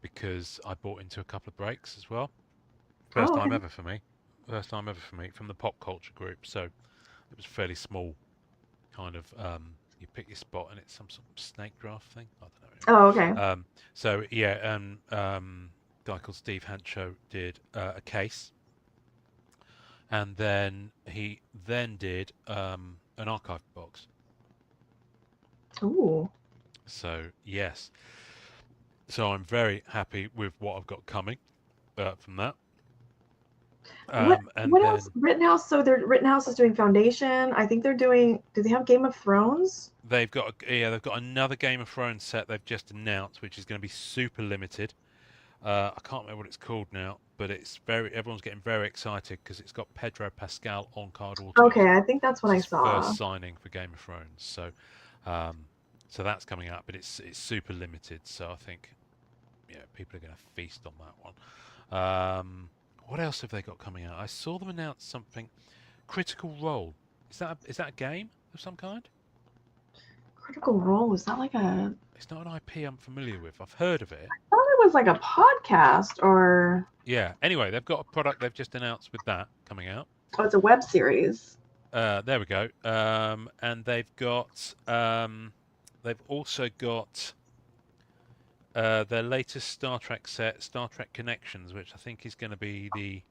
because I bought into a couple of breaks as well. First Oh, time okay. ever for me. First time ever for me from the pop culture group. So it was fairly small, kind of. You pick your spot and it's some sort of snake draft thing. I don't know. Oh, okay. So yeah, a guy called Steve Hancho did a case, and then he then did an archive box. Ooh. So yes, so I'm very happy with what I've got coming from that. And What else? then Rittenhouse. So Rittenhouse is doing Foundation. I think they're doing. Do they have Game of Thrones? they've got another Game of Thrones set they've just announced, which is going to be super limited. I can't remember what it's called now, but everyone's getting very excited because it's got Pedro Pascal on card autos. Okay, I think that's what It's I his saw. first signing for Game of Thrones, um, so that's coming out, but it's super limited. So I think people are going to feast on that one. What else have they got coming out? I saw them announce something. Critical Role. Is that a game of some kind? Critical Role, is that like a? It's not an IP I'm familiar with. I've heard of it. I thought it was like a podcast or. Yeah. Anyway, they've got a product they've just announced with that coming out. Oh, it's a web series. There we go. And they've also got their latest Star Trek set, Star Trek Connections, which I think is going to be the.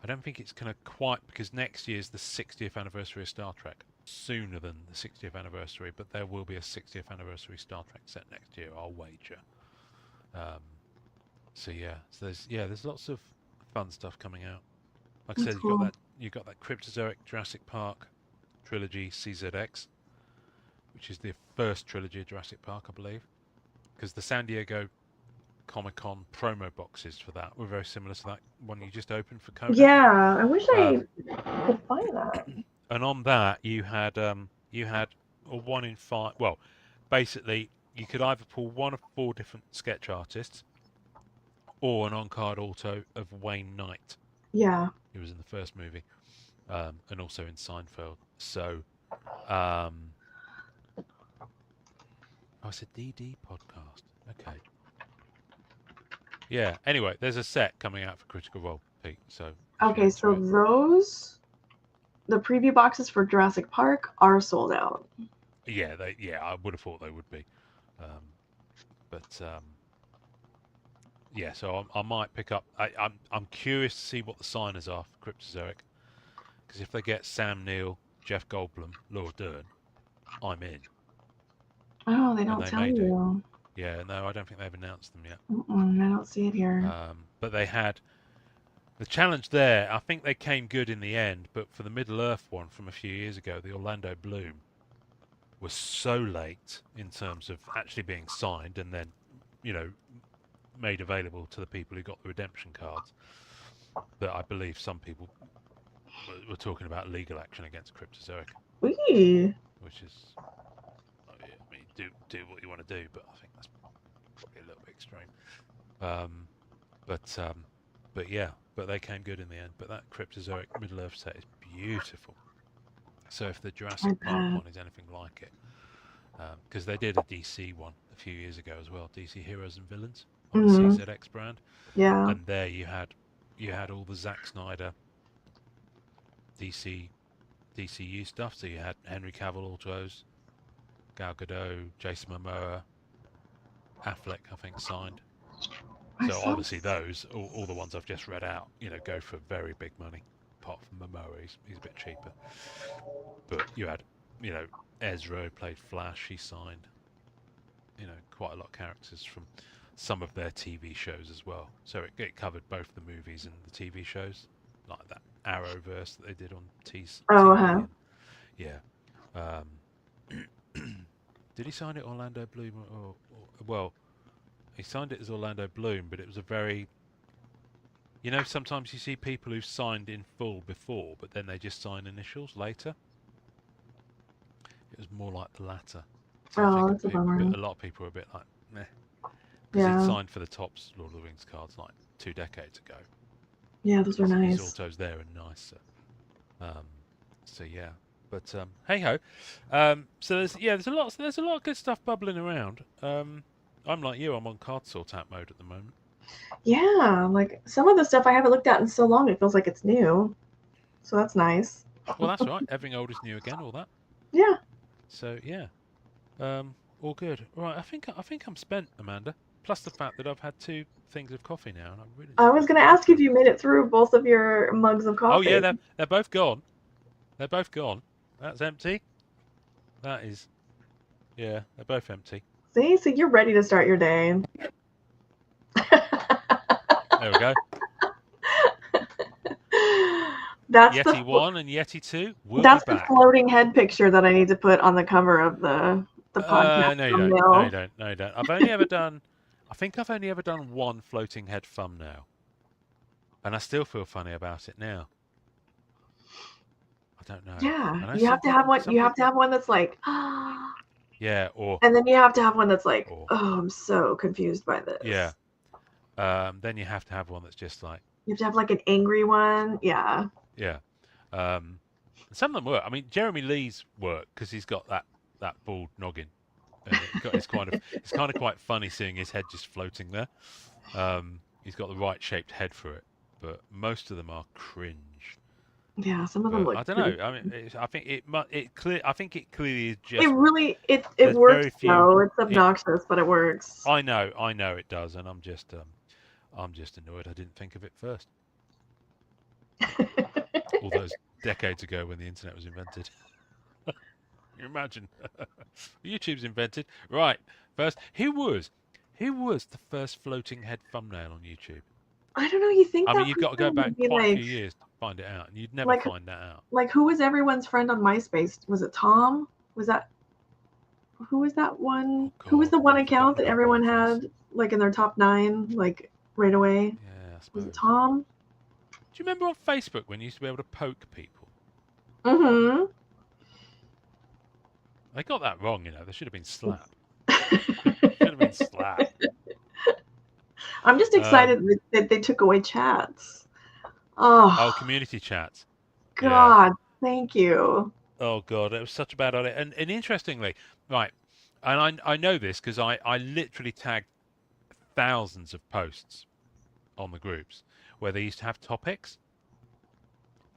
I don't think it's going to quite because next year is the 60th anniversary of Star Trek. Sooner than the 60th anniversary, but there will be a 60th anniversary Star Trek set next year. I'll wager. So there's lots of fun stuff coming out. Like I That's said, cool. you got that Cryptozoic Jurassic Park trilogy CZX, which is the first trilogy of Jurassic Park, I believe, because the San Diego Comic-Con promo boxes for that were very similar to that one you just opened for Conan. Yeah, I wish I could find that. And on that you had a 1 in 5. Well, basically you could either pull one of 4 different sketch artists or an on-card auto of Wayne Knight. Yeah. He was in the first movie, and also in Seinfeld. So, oh, it's a DD podcast. Okay. Yeah. Anyway, there's a set coming out for Critical Role, Pete. So. Okay, so the preview boxes for Jurassic Park are sold out. Yeah, I would have thought they would be, but yeah. So I might pick up. I'm curious to see what the signers are for Cryptozoic, because if they get Sam Neill, Jeff Goldblum, Laura Dern, I'm in. Oh, they And don't they tell may do. you. Yeah, no, I don't think they've announced them yet. I don't see it here. But they had the challenge there. I think they came good in the end, but for the Middle Earth one from a few years ago, the Orlando Bloom was so late in terms of actually being signed and then, you know, made available to the people who got the redemption cards that I believe some people were talking about legal action against Cryptozoic, Wee. which is, I mean, do what you want to do, but I think that's probably a little bit extreme. Um, but but yeah, but they came good in the end. But that Cryptozoic Middle Earth set is beautiful. So if the I Jurassic Park bet. one is anything like it, because they did a DC one a few years ago as well, DC Heroes and Villains on the Mm-hmm. CZX brand, Yeah. and there you had all the Zack Snyder DC DCU stuff. So you had Henry Cavill autos, Gal Gadot, Jason Momoa, Affleck, I think signed. I So saw. obviously those, all the ones I've just read out, you know, go for very big money. Apart from Momoa, he's a bit cheaper. But you had, you know, Ezra who played Flash, he signed, you know, quite a lot of characters from some of their TV shows as well. So it covered both the movies and the TV shows, like that Arrowverse that they did on Oh, TV. huh. And yeah. Did he sign it Orlando Bloom? Well, he signed it as Orlando Bloom, but it was a very, you know, sometimes you see people who've signed in full before, but then they just sign initials later. It was more like the latter. So I Oh, think that's a bummer. a lot of people are a bit like, meh, because he'd Yeah. signed for the Topps Lord of the Rings cards like 2 decades ago. Yeah, those were His nice. autos there are nicer. Um, so yeah, but hey ho. So there's a lot of good stuff bubbling around. I'm like you. I'm on card sort out mode at the moment. Yeah, like some of the stuff I haven't looked at in so long, it feels like it's new. So that's nice. Well, that's right. Everything old is new again. All that. Yeah. So yeah, all good. Right. I think I'm spent, Amanda. Plus the fact that I've had 2 things of coffee now, and I really I need was to gonna get back ask if to. you made it through both of your mugs of Oh yeah, coffee. they're both gone. They're both gone. That's empty. That is. Yeah, they're both empty. See, so you're ready to start your day. There we go. That's Yeti 1 and Yeti 2 will be that's the back. floating head picture that I need to put on the cover of the podcast No, you don't. No, you thumbnail. don't. No, you don't. I've only ever done. I think I've only ever done one floating head thumbnail, and I still feel funny about it now. I don't know. Yeah, I know you have some to have people. one. Some You have to people. have one that's like, Yeah, and then you have to have one that's like, or oh, I'm so confused by yeah. this. Then you have to have one that's just like, You have to have like an angry one. Yeah. yeah. Some of them work. I mean, Jeremy Lee's work because he's got that bald noggin, and it's kind of quite funny seeing his head just floating there. He's got the right shaped head for it, but most of them are cringe. Yeah, some of them But look I don't pretty. know. I mean, I think I think it clearly is It just. really it There's works very few. though. It's Yeah, obnoxious, but it works. I know it does, and I'm just annoyed I didn't think of it first. All those decades ago when the internet was invented. You imagine? YouTube's invented. Right. First, who was the first floating head thumbnail on YouTube? I don't know. You think I mean, that you've got to person go back would be quite a few years to find it out, and you'd never like find that out. like who was everyone's friend on MySpace? Was it Tom? Was that who was that one? Oh Who was God, the one I've account forgotten that about everyone MySpace. had like in their top 9 like right away? Yeah, I Was it suppose. Tom? Do you remember on Facebook when you used to be able to poke people? Mm-hmm. They got that wrong, you know. They should have been slapped. Should have been slapped. I'm just Um, excited that they took away chats. Oh community chats. Yeah. God, thank you. Oh God, it was such a bad idea. And interestingly, right, and I know this because I literally tagged thousands of posts on the groups where they used to have topics,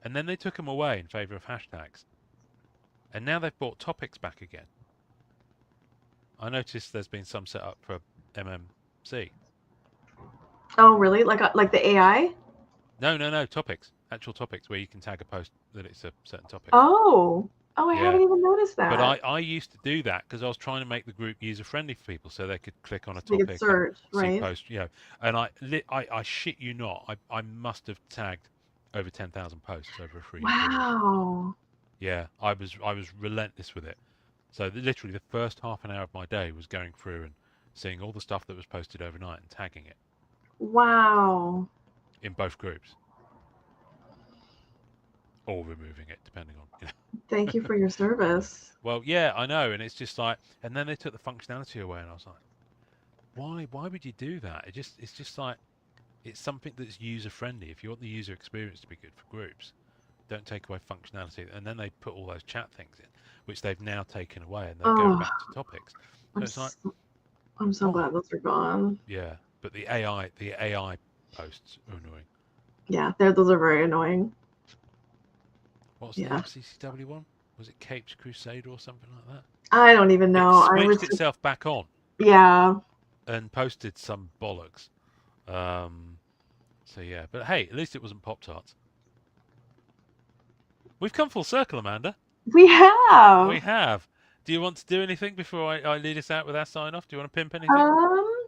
and then they took them away in favour of hashtags, and now they've brought topics back again. I noticed there's been some set up for MMC. Oh really? Like the AI? No, topics, actual topics where you can tag a post that it's a certain topic. Oh. Oh, I Yeah. haven't even noticed But that. I used to do that because I was trying to make the group user friendly for people so they could click on a They could topic and search, see right? posts, And I shit you not, I must have tagged over 10,000 posts over a 3-year period. Wow. Yeah, I was relentless with it. So literally the first half an hour of my day was going through and seeing all the stuff that was posted overnight and tagging it Wow. in both groups or removing it depending on. Thank you for your service. Well, yeah, I know, and it's just like, and then they took the functionality away, and I was like, why would you do that? It's just like it's something that's user friendly. If you want the user experience to be good for groups, don't take away functionality. And then they put all those chat things in, which they've now taken away, and they're going Oh, back to topics. So I'm it's like, so, I'm so why? glad those are gone. Yeah, but the AI posts are annoying. Yeah, those are very annoying. What's the Yeah. MCCW one? Was it Capes Crusader or something like that? I don't even It know. I was switched just, itself back on yeah. and posted some bollocks. So yeah, but hey, at least it wasn't Pop Tarts. We've come full circle, Amanda. We have. We have. Do you want to do anything before I lead us out with our sign off? Do you want to pimp anything? Um,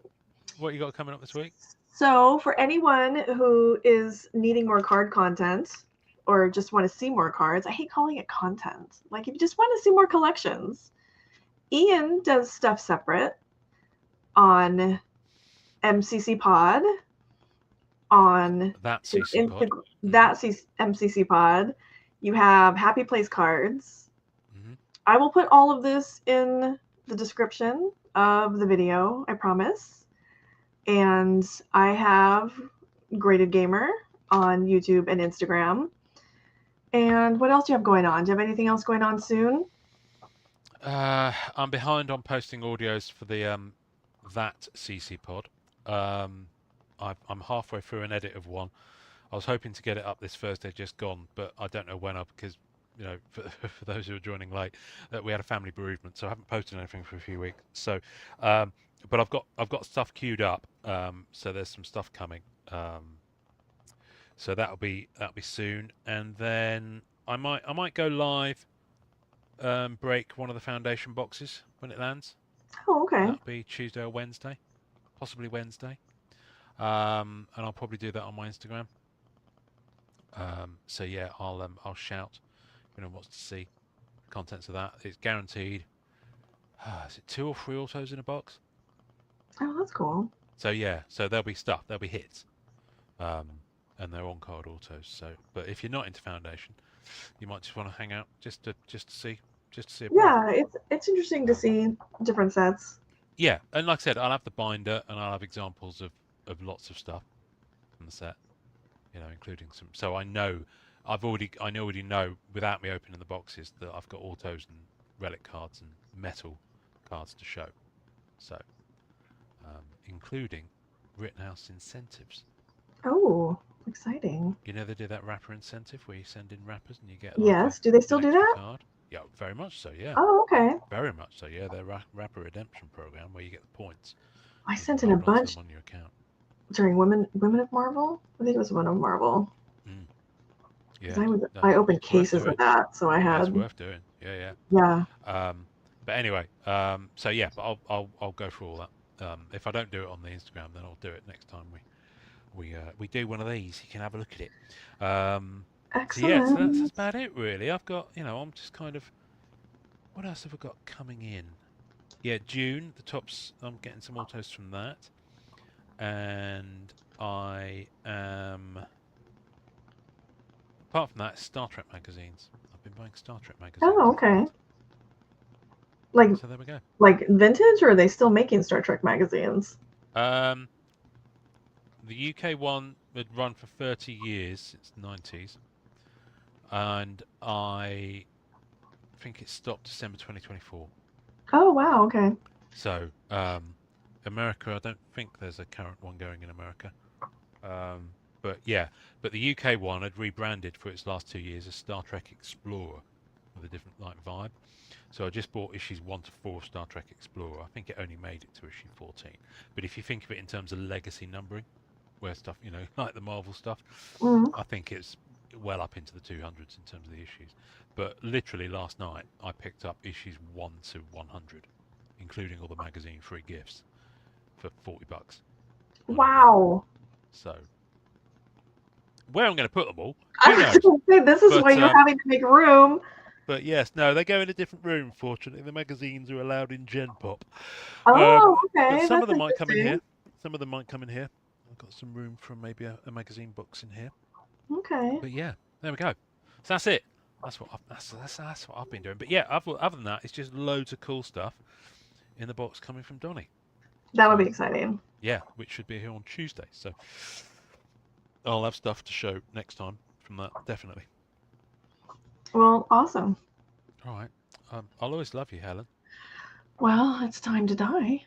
What you got coming up this week? so for anyone who is needing more card content or just want to see more cards, I hate calling it content. Like if you just want to see more collections, Ian does stuff separate on MCC Pod, on That his CC Pod. MCC Pod. You have Happy Place cards. Mm-hmm. I will put all of this in the description of the video, I promise. And I have Graded Gamer on YouTube and Instagram. And what else do you have going on? Do you have anything else going on soon? I'm behind on posting audios for the that CC Pod. I'm halfway through an edit of one. I was hoping to get it up this Thursday, just gone, but I don't know when up because for those who are joining late, that we had a family bereavement, so I haven't posted anything for a few weeks. So, but I've got stuff queued up. So there's some stuff coming. So that'll be soon, and then I might go live, break one of the foundation boxes when it lands. Oh, okay. That'll be Tuesday or Wednesday, possibly Wednesday. And I'll probably do that on my Instagram. So yeah, I'll shout if anyone wants to see contents of that. It's guaranteed. Is it 2 or 3 autos in a box? Oh, that's cool. So yeah, so there'll be stuff, there'll be hits, and they're on-card autos. So, but if you're not into Foundation, you might just want to hang out just to see a break. Yeah, it's interesting to see different sets. Yeah, and like I said, I'll have the binder and I'll have examples of lots of stuff from the set, including some. So I already know without me opening the boxes that I've got autos and relic cards and metal cards to show. So, including Rittenhouse incentives. Oh, exciting. They do that wrapper incentive where you send in wrappers and you get Yes. Do they still an do extra that? card. Yeah, very much so. Yeah, Oh, okay. very much so. Yeah, their wrapper redemption program where you get the points. I You sent can in a hold on to bunch them on your account. during Women of Marvel. I think it was Women of Marvel. Yeah, I opened cases of that, so I Yeah, it's had. worth doing. Yeah. Yeah. But anyway, so yeah, but I'll go through all that. If I don't do it on the Instagram, then I'll do it next time we do one of these. You can have a look at it. So yeah, so that's Excellent. about it really. I've got, I'm just kind of. What else have I got coming in? Yeah, June. The tops. I'm getting some autos from that, and I am. Apart from that, Star Trek magazines. I've been buying Star Trek magazines. Oh, okay. Like So there we go. like vintage, or are they still making Star Trek magazines? The UK one had run for 30 years, since the 90s, and I think it stopped December 2024. Oh, wow. Okay. So, America, I don't think there's a current one going in America. But yeah, but the UK one had rebranded for its last 2 years as Star Trek Explorer with a different vibe. So I just bought issues 1 to 4 of Star Trek Explorer. I think it only made it to issue 14. But if you think of it in terms of legacy numbering, where stuff, like the Marvel stuff, Mm. I think it's well up into the 200s in terms of the issues. But literally last night, I picked up issues 1 to 100, including all the magazine free gifts for $40 on eBay. Wow. So where I'm going to put them all, I who was knows? going to say, this is But why you're having to make room. but yes, no, they go in a different room. Fortunately, the magazines are allowed in Gen Pop. Oh, But okay. some of That's them might come in interesting. here. Some of them might come in here. I've got some room for maybe a magazine box in here. Okay. But yeah, there we go. So that's it. That's what I've been doing. But yeah, other than that, it's just loads of cool stuff in the box coming from Donny. That would So be exciting. yeah, which should be here on Tuesday. So I'll have stuff to show next time from that, definitely. Well, awesome. All right. I'll always love you, Helen. Well, it's time to die.